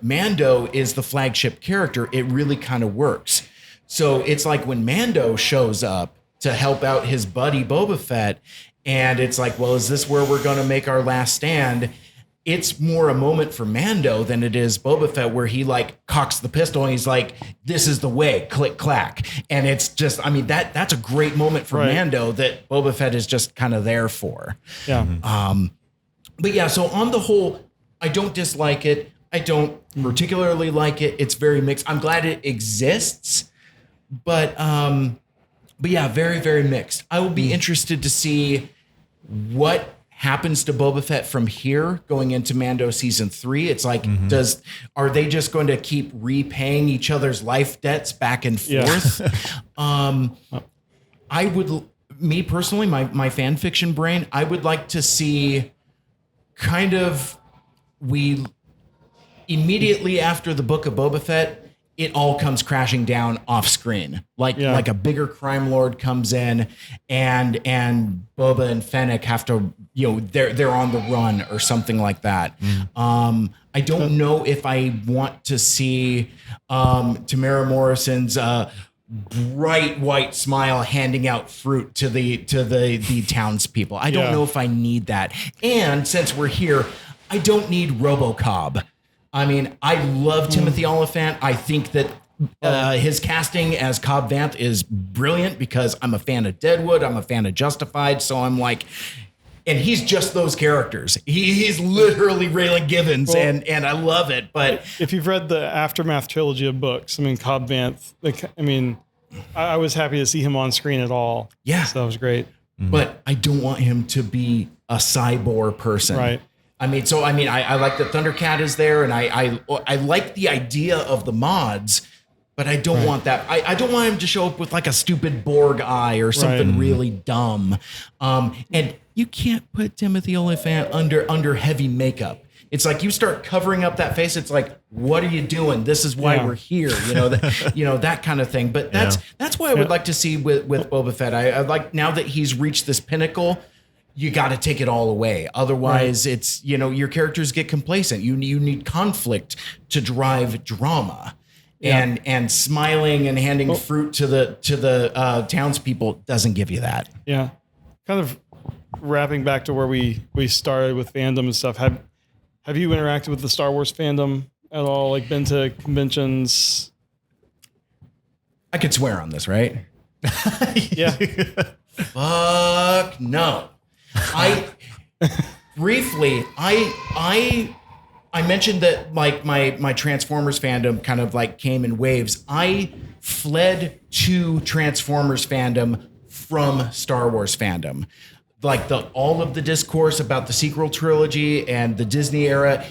Mando is the flagship character, it really kind of works. So it's like when Mando shows up to help out his buddy Boba Fett, and it's like, well, is this where we're going to make our last stand? It's more a moment for Mando than it is Boba Fett, where he like cocks the pistol and he's like, this is the way, click, clack. And it's just, that's a great moment for Mando that Boba Fett is just kind of there for. Yeah. But yeah, so on the whole, I don't dislike it. I don't particularly like it. It's very mixed. I'm glad it exists, but But yeah, very, very mixed. I will be interested to see what happens to Boba Fett from here going into Mando season 3. It's like, are they just going to keep repaying each other's life debts back and forth? I would, me personally, my fan fiction brain, I would like to see kind of, we immediately after the book of Boba Fett, it all comes crashing down off screen. Like a bigger crime lord comes in and Boba and Fennec have to, they're on the run or something like that. I don't know if I want to see Tamara Morrison's bright white smile handing out fruit to the townspeople. I don't know if I need that. And since we're here, I don't need RoboCop. I mean, I love Timothy Olyphant. I think that his casting as Cobb Vanth is brilliant because I'm a fan of Deadwood. I'm a fan of Justified. So I'm like, and he's just those characters. He's literally Raylan Givens, and I love it. But if you've read the Aftermath trilogy of books, I mean, Cobb Vanth, I was happy to see him on screen at all. Yeah. So that was great. But I don't want him to be a cyborg person. Right. I like that Thundercat is there, and I like the idea of the mods, but I don't want that. I don't want him to show up with like a stupid Borg eye or something really dumb. And you can't put Timothy Olyphant under heavy makeup. It's like you start covering up that face. It's like, what are you doing? This is why we're here. That kind of thing. But that's what I would like to see with Boba Fett. I like, now that he's reached this pinnacle, you got to take it all away. Otherwise, it's, your characters get complacent. You need conflict to drive drama. And smiling and handing fruit to the townspeople doesn't give you that. Yeah. Kind of wrapping back to where we started with fandom and stuff. Have you interacted with the Star Wars fandom at all? Like been to conventions? I could swear on this, right? Yeah. Fuck no. I mentioned that like my Transformers fandom kind of like came in waves. I fled to Transformers fandom from Star Wars fandom. Like all of the discourse about the sequel trilogy and the Disney era,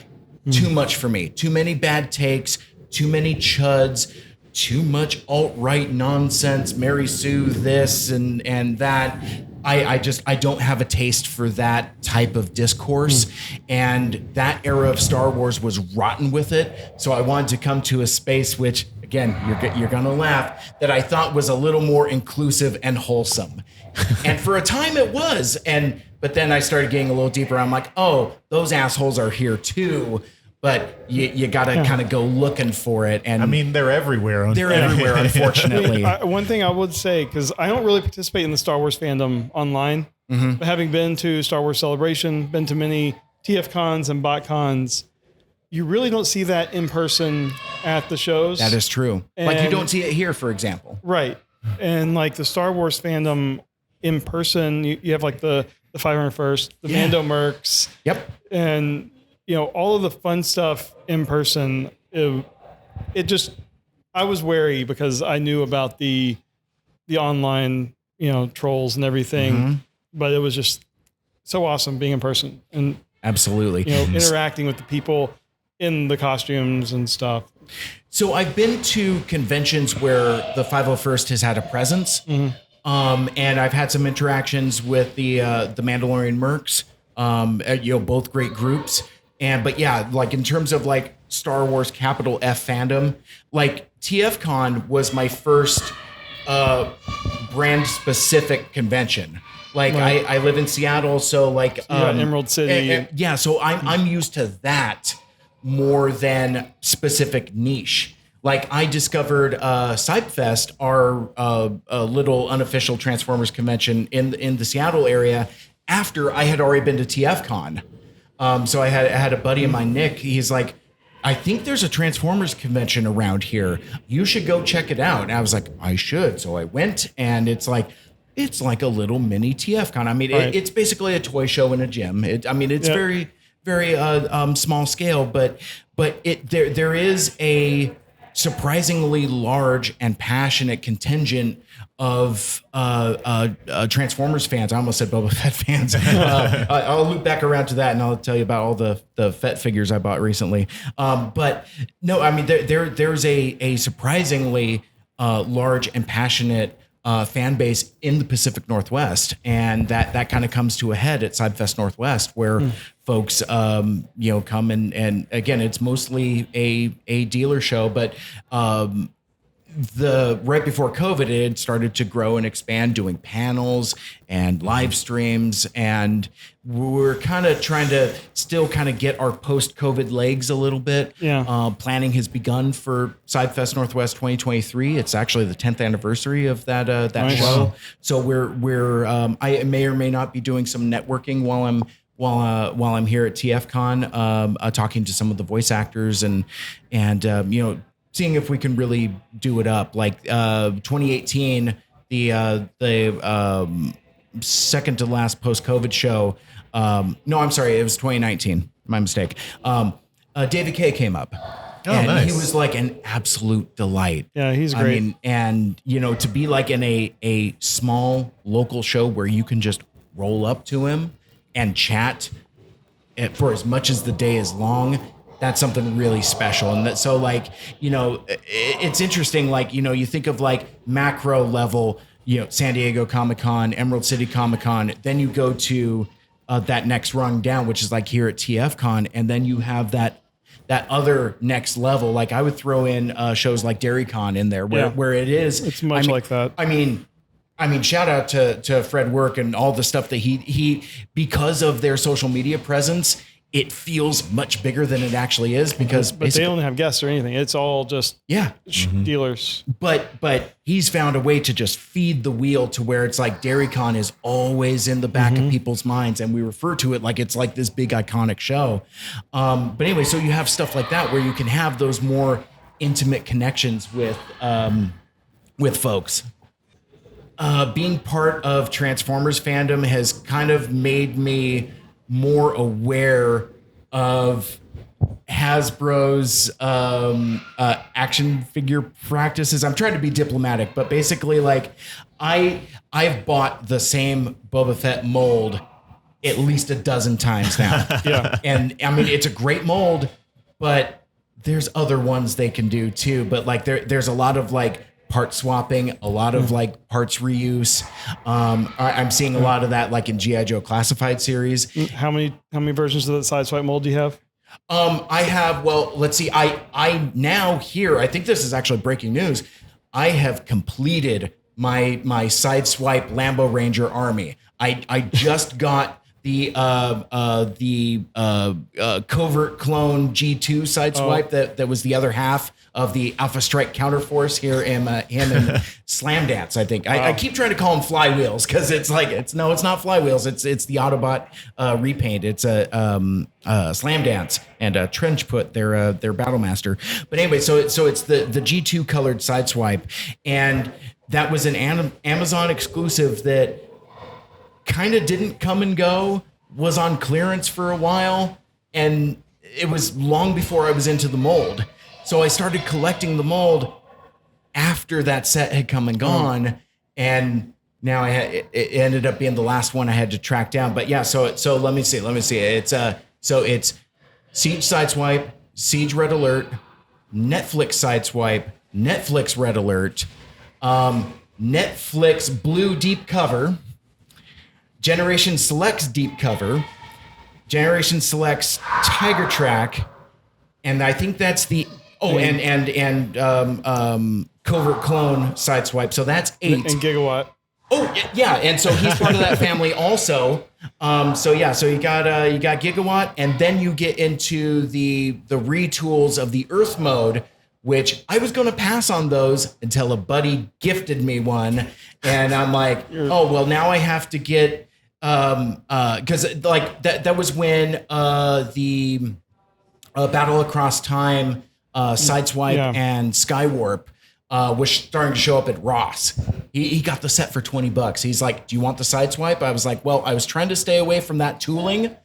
too much for me. Too many bad takes, too many chuds, too much alt-right nonsense, Mary Sue this and that. I don't have a taste for that type of discourse. And that era of Star Wars was rotten with it. So I wanted to come to a space which, again, you're going to laugh, that I thought was a little more inclusive and wholesome. And for a time it was. But then I started getting a little deeper. I'm like, oh, those assholes are here too. But you got to kind of go looking for it. And I mean, they're everywhere. They're everywhere, unfortunately. One thing I would say, because I don't really participate in the Star Wars fandom online, but having been to Star Wars Celebration, been to many TFcons and BotCons, you really don't see that in person at the shows. That is true. Like you don't see it here, for example. Right. And like the Star Wars fandom in person, you have like the 501st, the Mando Mercs. Yep. And all of the fun stuff in person, it just, I was wary because I knew about the online, trolls and everything, but it was just so awesome being in person and absolutely, interacting with the people in the costumes and stuff. So I've been to conventions where the 501st has had a presence, and I've had some interactions with the Mandalorian Mercs, both great groups. But yeah, like in terms of like Star Wars capital F fandom, like TFcon was my first brand specific convention. Like I live in Seattle, so like Emerald City. So I'm used to that more than specific niche. Like I discovered Seibfest, our little unofficial Transformers convention in the Seattle area, after I had already been to TFcon. So I had a buddy of mine, Nick. He's like, I think there's a Transformers convention around here. You should go check it out. And I was like, I should. So I went, and it's like a little mini TFcon. I mean, it's basically a toy show in a gym. It's very, very small scale, but there is a surprisingly large and passionate contingent of Transformers fans. I almost said Boba Fett fans. I'll loop back around to that, and I'll tell you about all the Fett figures I bought recently. But no, I mean there's a surprisingly large and passionate fan base in the Pacific Northwest, and that kind of comes to a head at SideFest Northwest, where folks come and again, it's mostly a dealer show, but right before COVID, it had started to grow and expand, doing panels and live streams, and we're kind of trying to still kind of get our post-COVID legs a little bit. Yeah. Planning has begun for SideFest Northwest 2023. It's actually the 10th anniversary of that Nice. show. So we're I may or may not be doing some networking while I'm here at TFcon, talking to some of the voice actors and seeing if we can really do it up. Like 2018, the second to last post-COVID show. No, I'm sorry, it was 2019. My mistake. David Kay came up. Oh, and nice. he was like an absolute delight. Yeah, he's great. I mean, and to be like in a small local show where you can just roll up to him and chat for as much as the day is long, that's something really special. And that, so like, it's interesting. Like, you think of like macro level, San Diego Comic-Con, Emerald City Comic-Con, then you go to that next rung down, which is like here at TFCon. And then you have that other next level. Like I would throw in shows like DairyCon in there where it is. It's much like that. I mean, shout out to Fred Work and all the stuff that he because of their social media presence, it feels much bigger than it actually is because but they don't have guests or anything. It's all just dealers. But he's found a way to just feed the wheel to where it's like DairyCon is always in the back of people's minds, and we refer to it like it's like this big iconic show. But anyway, so you have stuff like that where you can have those more intimate connections with folks. Being part of Transformers fandom has kind of made me more aware of Hasbro's action figure practices. I'm trying to be diplomatic, but basically, like, I've bought the same Boba Fett mold at least a dozen times now. Yeah. And I mean, it's a great mold, but there's other ones they can do too. But like, there's a lot of like part swapping, a lot of like parts reuse. I'm seeing a lot of that like in G.I. Joe Classified series. How many versions of the Sideswipe mold do you have? I have, well, let's see. I now here, I think this is actually breaking news. I have completed my Sideswipe Lambo Ranger army. I just got the covert clone G2 Sideswipe that was the other half of the Alpha Strike Counterforce here in him and Slam Dance, I think. I keep trying to call them flywheels because it's like it's not flywheels. It's the Autobot repaint. It's a Slam Dance and a Trench Put, their Battle Master. But anyway, so it's the G2 colored Sideswipe, and that was an Amazon exclusive that kind of didn't come and go, was on clearance for a while, and it was long before I was into the mold. So I started collecting the mold after that set had come and gone, and now it ended up being the last one I had to track down. But yeah, so let me see. It's Siege Sideswipe, Siege Red Alert, Netflix Sideswipe, Netflix Red Alert, Netflix Blue Deep Cover, Generation Selects Deep Cover, Generation Selects Tiger Track, and I think that's the and Covert Clone Sideswipe. So that's 8. And Gigawatt. Oh yeah, and so he's part of that family also. So you got Gigawatt, and then you get into the retools of the Earth mode, which I was going to pass on those until a buddy gifted me one, and I'm like, oh well, now I have to get because like that was when the Battle Across Time Sideswipe and Skywarp was starting to show up at Ross. He got the set for $20. He's like, do you want the Sideswipe? I was like, well, I was trying to stay away from that tooling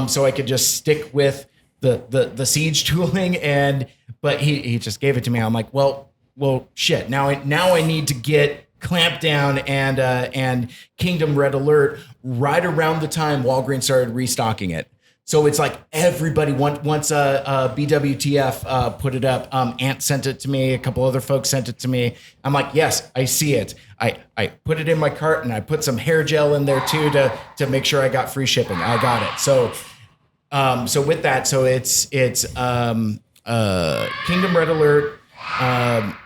so I could just stick with the siege tooling, but he just gave it to me. I'm like, well, shit. Now I need to get Clamp Down and Kingdom Red Alert right around the time Walgreens started restocking it. So it's like everybody once BWTF put it up. Ant sent it to me. A couple other folks sent it to me. I'm like, yes, I see it. I put it in my cart and I put some hair gel in there too to make sure I got free shipping. I got it. So with that, so it's Kingdom Red Alert,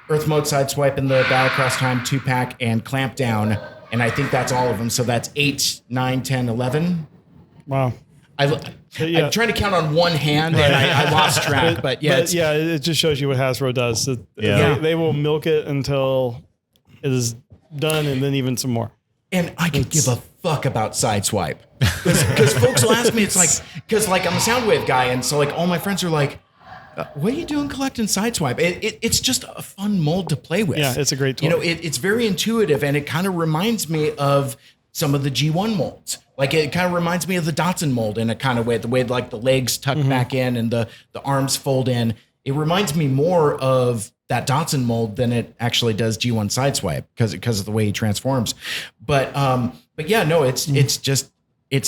Earth Mode Sideswipe in the Battlecross Time 2-pack, and Clamp Down, and I think that's all of them. So that's 8, 9, 10, 11. Wow. I'm trying to count on one hand, and I lost track. But it just shows you what Hasbro does. They will milk it until it is done, and then even some more. And I could give a fuck about Sideswipe because folks will ask me. It's like because I'm a Soundwave guy, and so like all my friends are like, "What are you doing collecting Sideswipe?" It's just a fun mold to play with. Yeah, it's a great tool. You know, it's very intuitive, and it kind of reminds me of some of the G1 molds. Like it kind of reminds me of the Datsun mold in a kind of way, the way like the legs tuck back in and the arms fold in. It reminds me more of that Datsun mold than it actually does G1 Sideswipe because of the way he transforms. But yeah, no, it's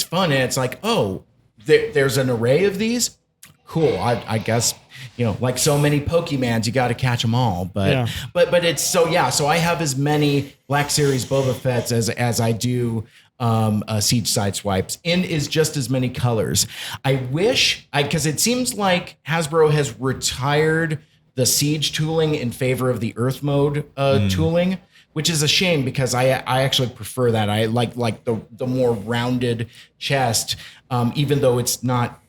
fun, and it's like, oh, there's an array of these. Cool. I guess, you know, like so many Pokemans, you got to catch them all. But it's so I have as many Black Series Boba Fett's as I do Siege Sideswipes, in is just as many colors. I wish because it seems like Hasbro has retired the Siege tooling in favor of the Earth Mode tooling, which is a shame because I actually prefer that. I like the more rounded chest, even though it's not.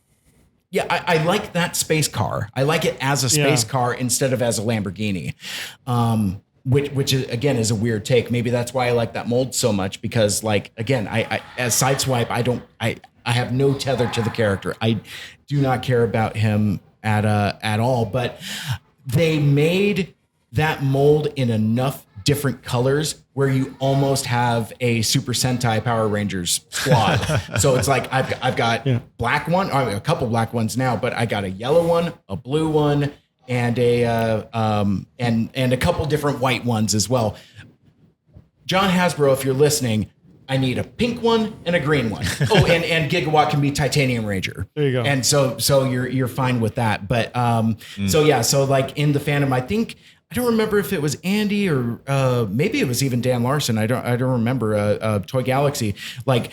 Yeah, I like that space car. I like it as a space car instead of as a Lamborghini, which is, again, is a weird take. Maybe that's why I like that mold so much because, like, again, I as Sideswipe, I have no tether to the character. I do not care about him at all. But they made that mold in enough different colors where you almost have a Super Sentai Power Rangers squad. So it's like I've got black one, I mean, a couple black ones now, but I got a yellow one, a blue one, and a couple different white ones as well. John Hasbro, if you're listening, I need a pink one and a green one. Oh, and Gigawatt can be Titanium Ranger. There you go. And so you're fine with that. But so like in the fandom, I don't remember if it was Andy or maybe it was even Dan Larson. I don't remember. Toy Galaxy, like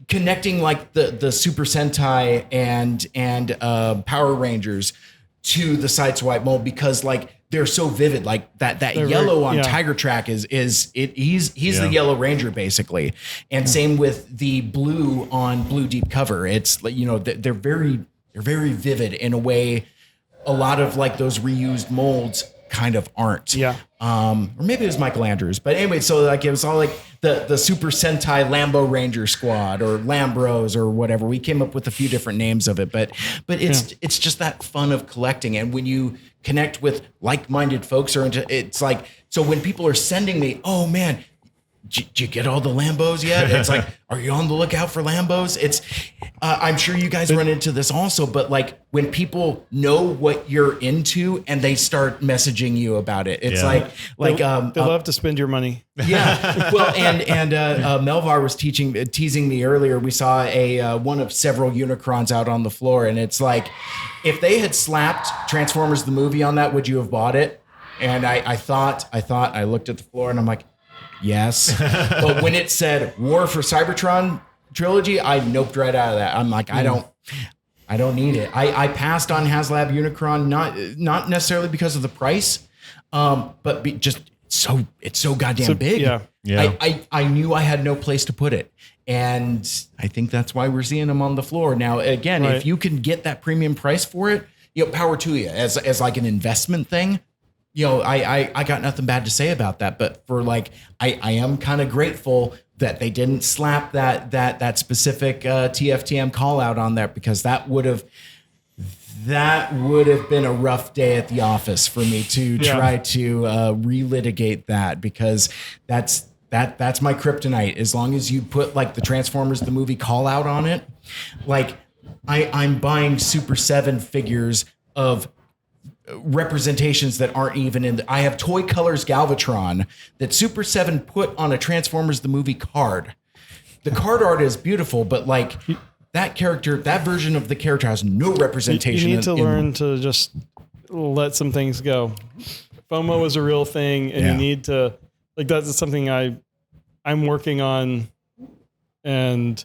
connecting like the Super Sentai and Power Rangers to the Sideswipe mold because like they're so vivid. Like that yellow on Tiger Track he's the Yellow Ranger basically, and same with the blue on Blue Deep Cover. It's like, you know, they're very vivid in a way a lot of like those reused molds kind of aren't. Or maybe it was Michael Andrews, but anyway, so like it was all like the Super Sentai Lambo Ranger Squad or Lambros or whatever. We came up with a few different names of it, but it's just that fun of collecting. And when you connect with like-minded folks it's like, so when people are sending me, oh man, did you get all the Lambos yet? It's like, are you on the lookout for Lambos? It's, I'm sure you guys run into this also, but like when people know what you're into and they start messaging you about it, it's they love to spend your money. Yeah. Well, and Melvar was teasing me earlier. We saw a one of several Unicrons out on the floor, and it's like, if they had slapped Transformers the movie on that, would you have bought it? And I looked at the floor and I'm like, yes. But when it said War for Cybertron trilogy, I noped right out of that. I'm like, I don't need it. I passed on HasLab Unicron, not necessarily because of the price, but it's so goddamn big. Yeah. I knew I had no place to put it. And I think that's why we're seeing them on the floor. Now, again, if you can get that premium price for it, you know, power to you as like an investment thing. You know, I got nothing bad to say about that, but for like, I am kind of grateful that they didn't slap that specific TFTM call out on there, because that would have been a rough day at the office for me to try to relitigate that, because that's my kryptonite. As long as you put like the Transformers the movie call out on it, like I'm buying Super 7 figures of representations that aren't even in I have Toy Colors Galvatron that Super 7 put on a Transformers the movie card. The card art is beautiful, but like that character, that version of the character has no representation. You need to learn to just let some things go. FOMO is a real thing, and you need to, like, that's something I'm working on, and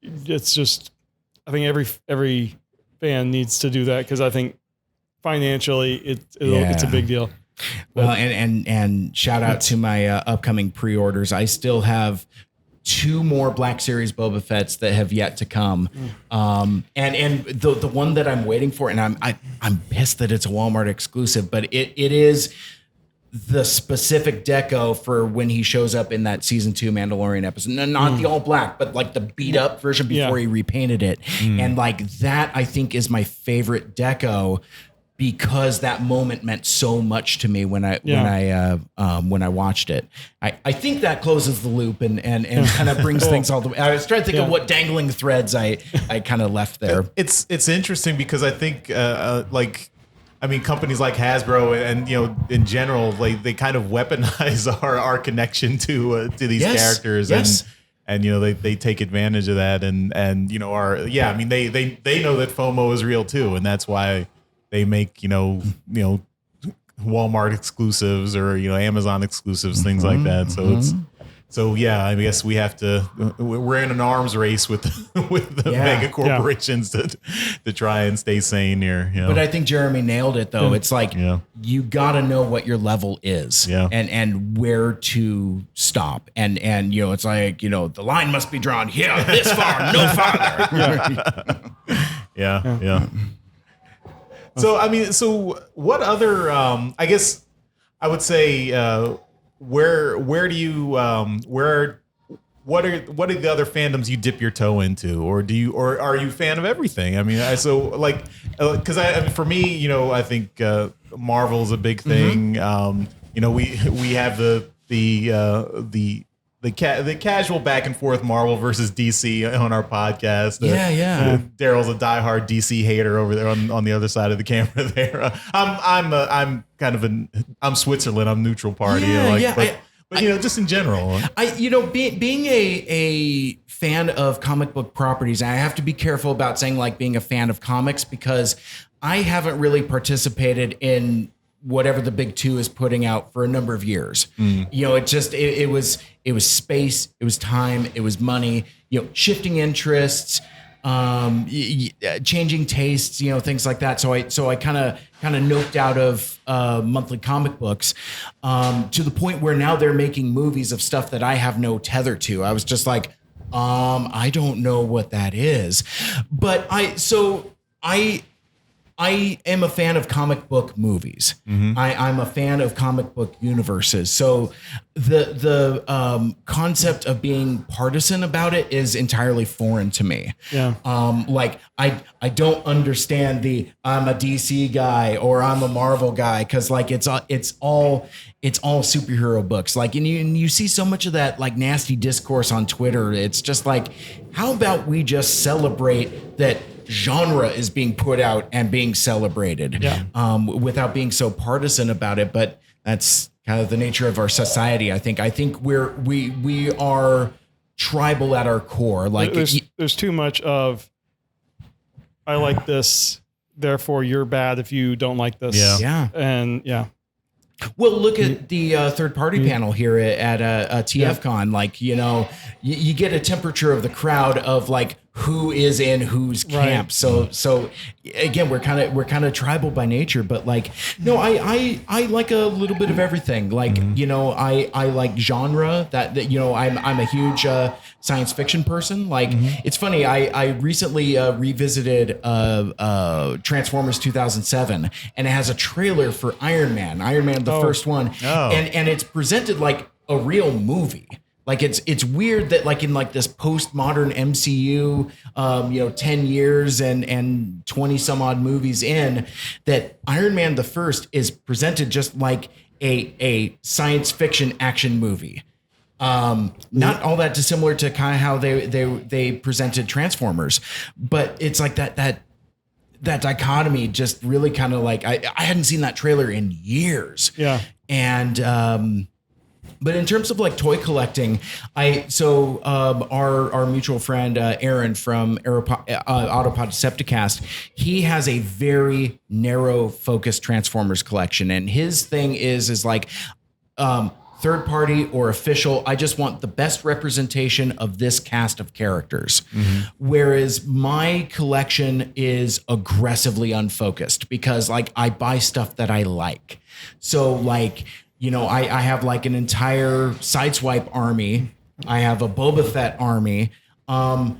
it's just, I think every fan needs to do that, because I think financially it's a big deal. Well, and shout out to my upcoming pre-orders. I still have 2 more Black Series Boba Fett's that have yet to come. And the one that I'm waiting for, and I'm pissed that it's a Walmart exclusive, but it is the specific deco for when he shows up in that season 2 Mandalorian episode. Not the all black, but like the beat up version before he repainted it. And like that, I think, is my favorite deco, because that moment meant so much to me when I watched it. I think that closes the loop and kind of brings things all the way. I was trying to think of what dangling threads I kind of left there. It's interesting because I think companies like Hasbro and in general, like, they kind of weaponize our connection to these characters. And they take advantage of that, and they know that FOMO is real too, and that's why they make Walmart exclusives or Amazon exclusives, things like that. So I guess we have to. We're in an arms race with the mega corporations to try and stay sane here. But I think Jeremy nailed it, though. It's like you got to know what your level is, and where to stop, and it's like the line must be drawn here, this far, no farther. Yeah. So what other? I guess I would say where do you what are the other fandoms you dip your toe into, or are you a fan of everything? I mean, because for me, I think Marvel's a big thing. We have the casual back and forth Marvel versus DC on our podcast. Daryl's a diehard DC hater over there on the other side of the camera there. I'm Switzerland. I'm neutral party. But just in general, being a fan of comic book properties, I have to be careful about saying like being a fan of comics, because I haven't really participated in whatever the big 2 is putting out for a number of years. It was space, it was time, it was money, shifting interests, changing tastes, things like that. So I kind of noped out of monthly comic books to the point where now they're making movies of stuff that I have no tether to. I was just like, I don't know what that is, but I am a fan of comic book movies. I'm a fan of comic book universes. So the concept of being partisan about it is entirely foreign to me. I don't understand I'm a DC guy or I'm a Marvel guy, because like it's all superhero books. Like, and you see so much of that like nasty discourse on Twitter. It's just like, how about we just celebrate that genre is being put out and being celebrated without being so partisan about it? But that's kind of the nature of our society. I think we are tribal at our core. Like there's too much of, I like this, therefore you're bad if you don't like this. Well, look at the third-party panel here at TFcon. Like, you get a temperature of the crowd of like who is in whose camp. So again, we're kind of tribal by nature, but like, no, I like a little bit of everything. Like, I like genre that I'm a huge science fiction person. Like, it's funny. I recently revisited Transformers 2007, and it has a trailer for Iron Man, the first one. And it's presented like a real movie. Like it's weird that like in like this postmodern MCU, 10 years and 20 some odd movies in, that Iron Man the first is presented just like a science fiction action movie. Not all that dissimilar to kind of how they presented Transformers, but it's like that dichotomy just really kind of like I hadn't seen that trailer in years. Yeah. And but in terms of like toy collecting, our mutual friend Aaron from Autopod Decepticast, he has a very narrow focused Transformers collection, and his thing is like third party or official. I just want the best representation of this cast of characters. Whereas my collection is aggressively unfocused because like I buy stuff that I like. So like, you know, I have like an entire Sideswipe army. I have a Boba Fett army. I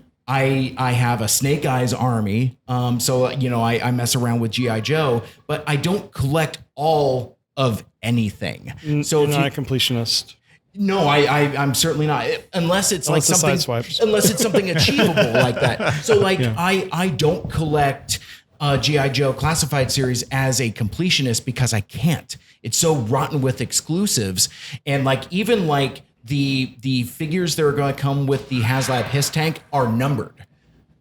have a Snake Eyes army. So, you know, I mess around with G.I. Joe, but I don't collect all of anything. So you're not a completionist. No, I'm certainly not. Unless it's like something, unless it's something achievable like that. So like I don't collect G.I. Joe classified series as a completionist because I can't. It's so rotten with exclusives. And like even like the figures that are going to come with the HasLab Hiss tank are numbered.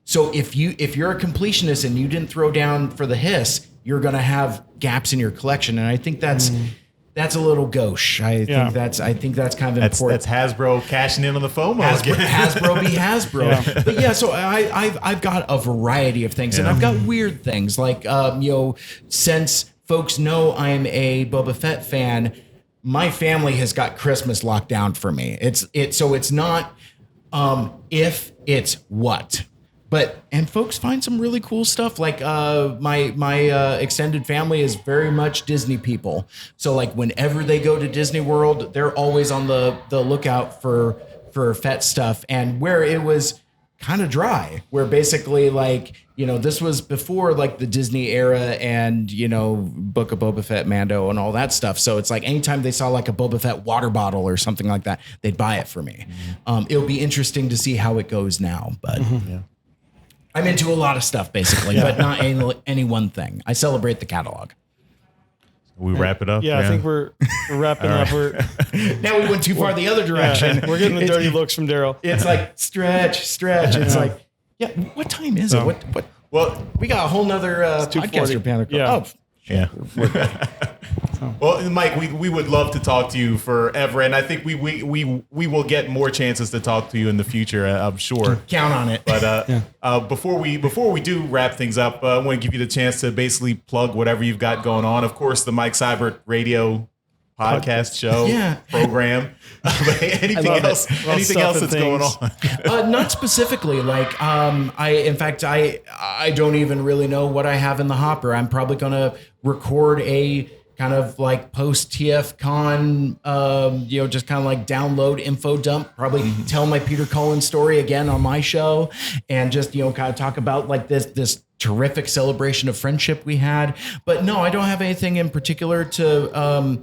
So if you're a completionist and you didn't throw down for the Hiss, you're going to have gaps in your collection. And I think that's a little gauche. I think that's kind of important. That's Hasbro cashing in on the FOMO. Hasbro be Hasbro. Yeah. But yeah, so I've got a variety of things, and I've got weird things like since folks know I'm a Boba Fett fan, my family has got Christmas locked down for me. It's not if, it's what. And folks find some really cool stuff. Like my extended family is very much Disney people. So like whenever they go to Disney World, they're always on the lookout for Fett stuff. And where it was kind of dry, where basically like, you know, this was before like the Disney era and, you know, Book of Boba Fett, Mando and all that stuff. So it's like anytime they saw like a Boba Fett water bottle or something like that, they'd buy it for me. It'll be interesting to see how it goes now, but I'm into a lot of stuff basically, but not any one thing. I celebrate the catalog. We wrap it up. Yeah, I think we're wrapping up. Now we went too far the other direction. We're getting the dirty looks from Daryl. It's like stretch. It's like, what time is it? What? Well, we got a whole nother podcaster panel. Yeah. Yeah. Well, Mike, we would love to talk to you forever, and I think we will get more chances to talk to you in the future. I'm sure. Count on it. But before we do wrap things up, I want to give you the chance to basically plug whatever you've got going on. Of course, the Mike Seibert radio podcast show program. Anything else that's going on? Not specifically. Like I don't even really know what I have in the hopper. I'm probably going to record a kind of like post TFcon, just kind of like download info dump, probably tell my Peter Cullen story again on my show and just, kind of talk about like this terrific celebration of friendship we had. But no, I don't have anything in particular to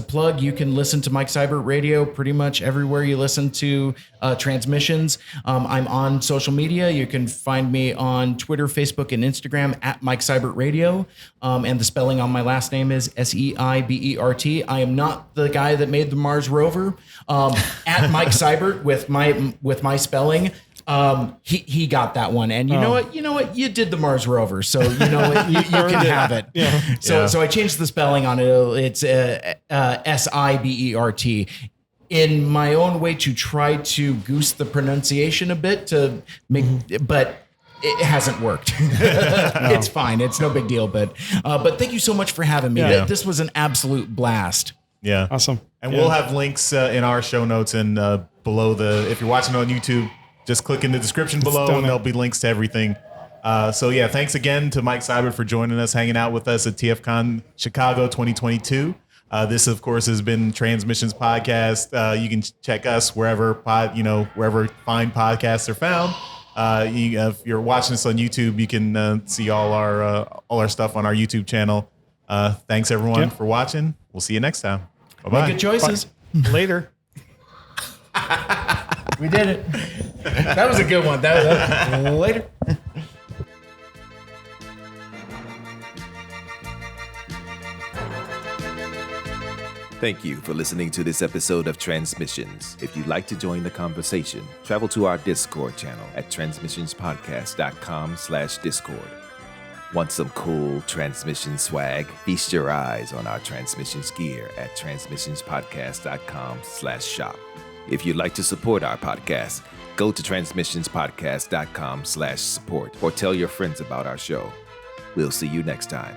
plug. You can listen to Mike Seibert Radio pretty much everywhere you listen to transmissions. I'm on social media. You can find me on Twitter, Facebook, and Instagram at Mike Seibert Radio. And the spelling on my last name is Seibert. I am not the guy that made the Mars rover. At Mike Seibert with my spelling. He got that one, and you know what, you did the Mars rover, so you can have it. Yeah. So I changed the spelling on it. It's Seibert. In my own way to try to goose the pronunciation a bit to make, but it hasn't worked. It's fine. It's no big deal. But thank you so much for having me. Yeah. This was an absolute blast. Yeah. Awesome. And we'll have links in our show notes and below if you're watching on YouTube, just click in the description below and there'll be links to everything. Thanks again to Mike Seibert for joining us, hanging out with us at TFcon Chicago 2022. This, of course, has been TransMissions Podcast. You can check us wherever wherever fine podcasts are found. If you're watching this on YouTube, you can see all our stuff on our YouTube channel. Thanks everyone for watching. We'll see you next time. Bye-bye. Make good choices. Bye. Later. We did it. That was a good one. Later. Thank you for listening to this episode of Transmissions. If you'd like to join the conversation, travel to our Discord channel at transmissionspodcast.com/Discord. Want some cool Transmission swag? Feast your eyes on our Transmissions gear at transmissionspodcast.com/shop. If you'd like to support our podcast, go to transmissionspodcast.com/support or tell your friends about our show. We'll see you next time.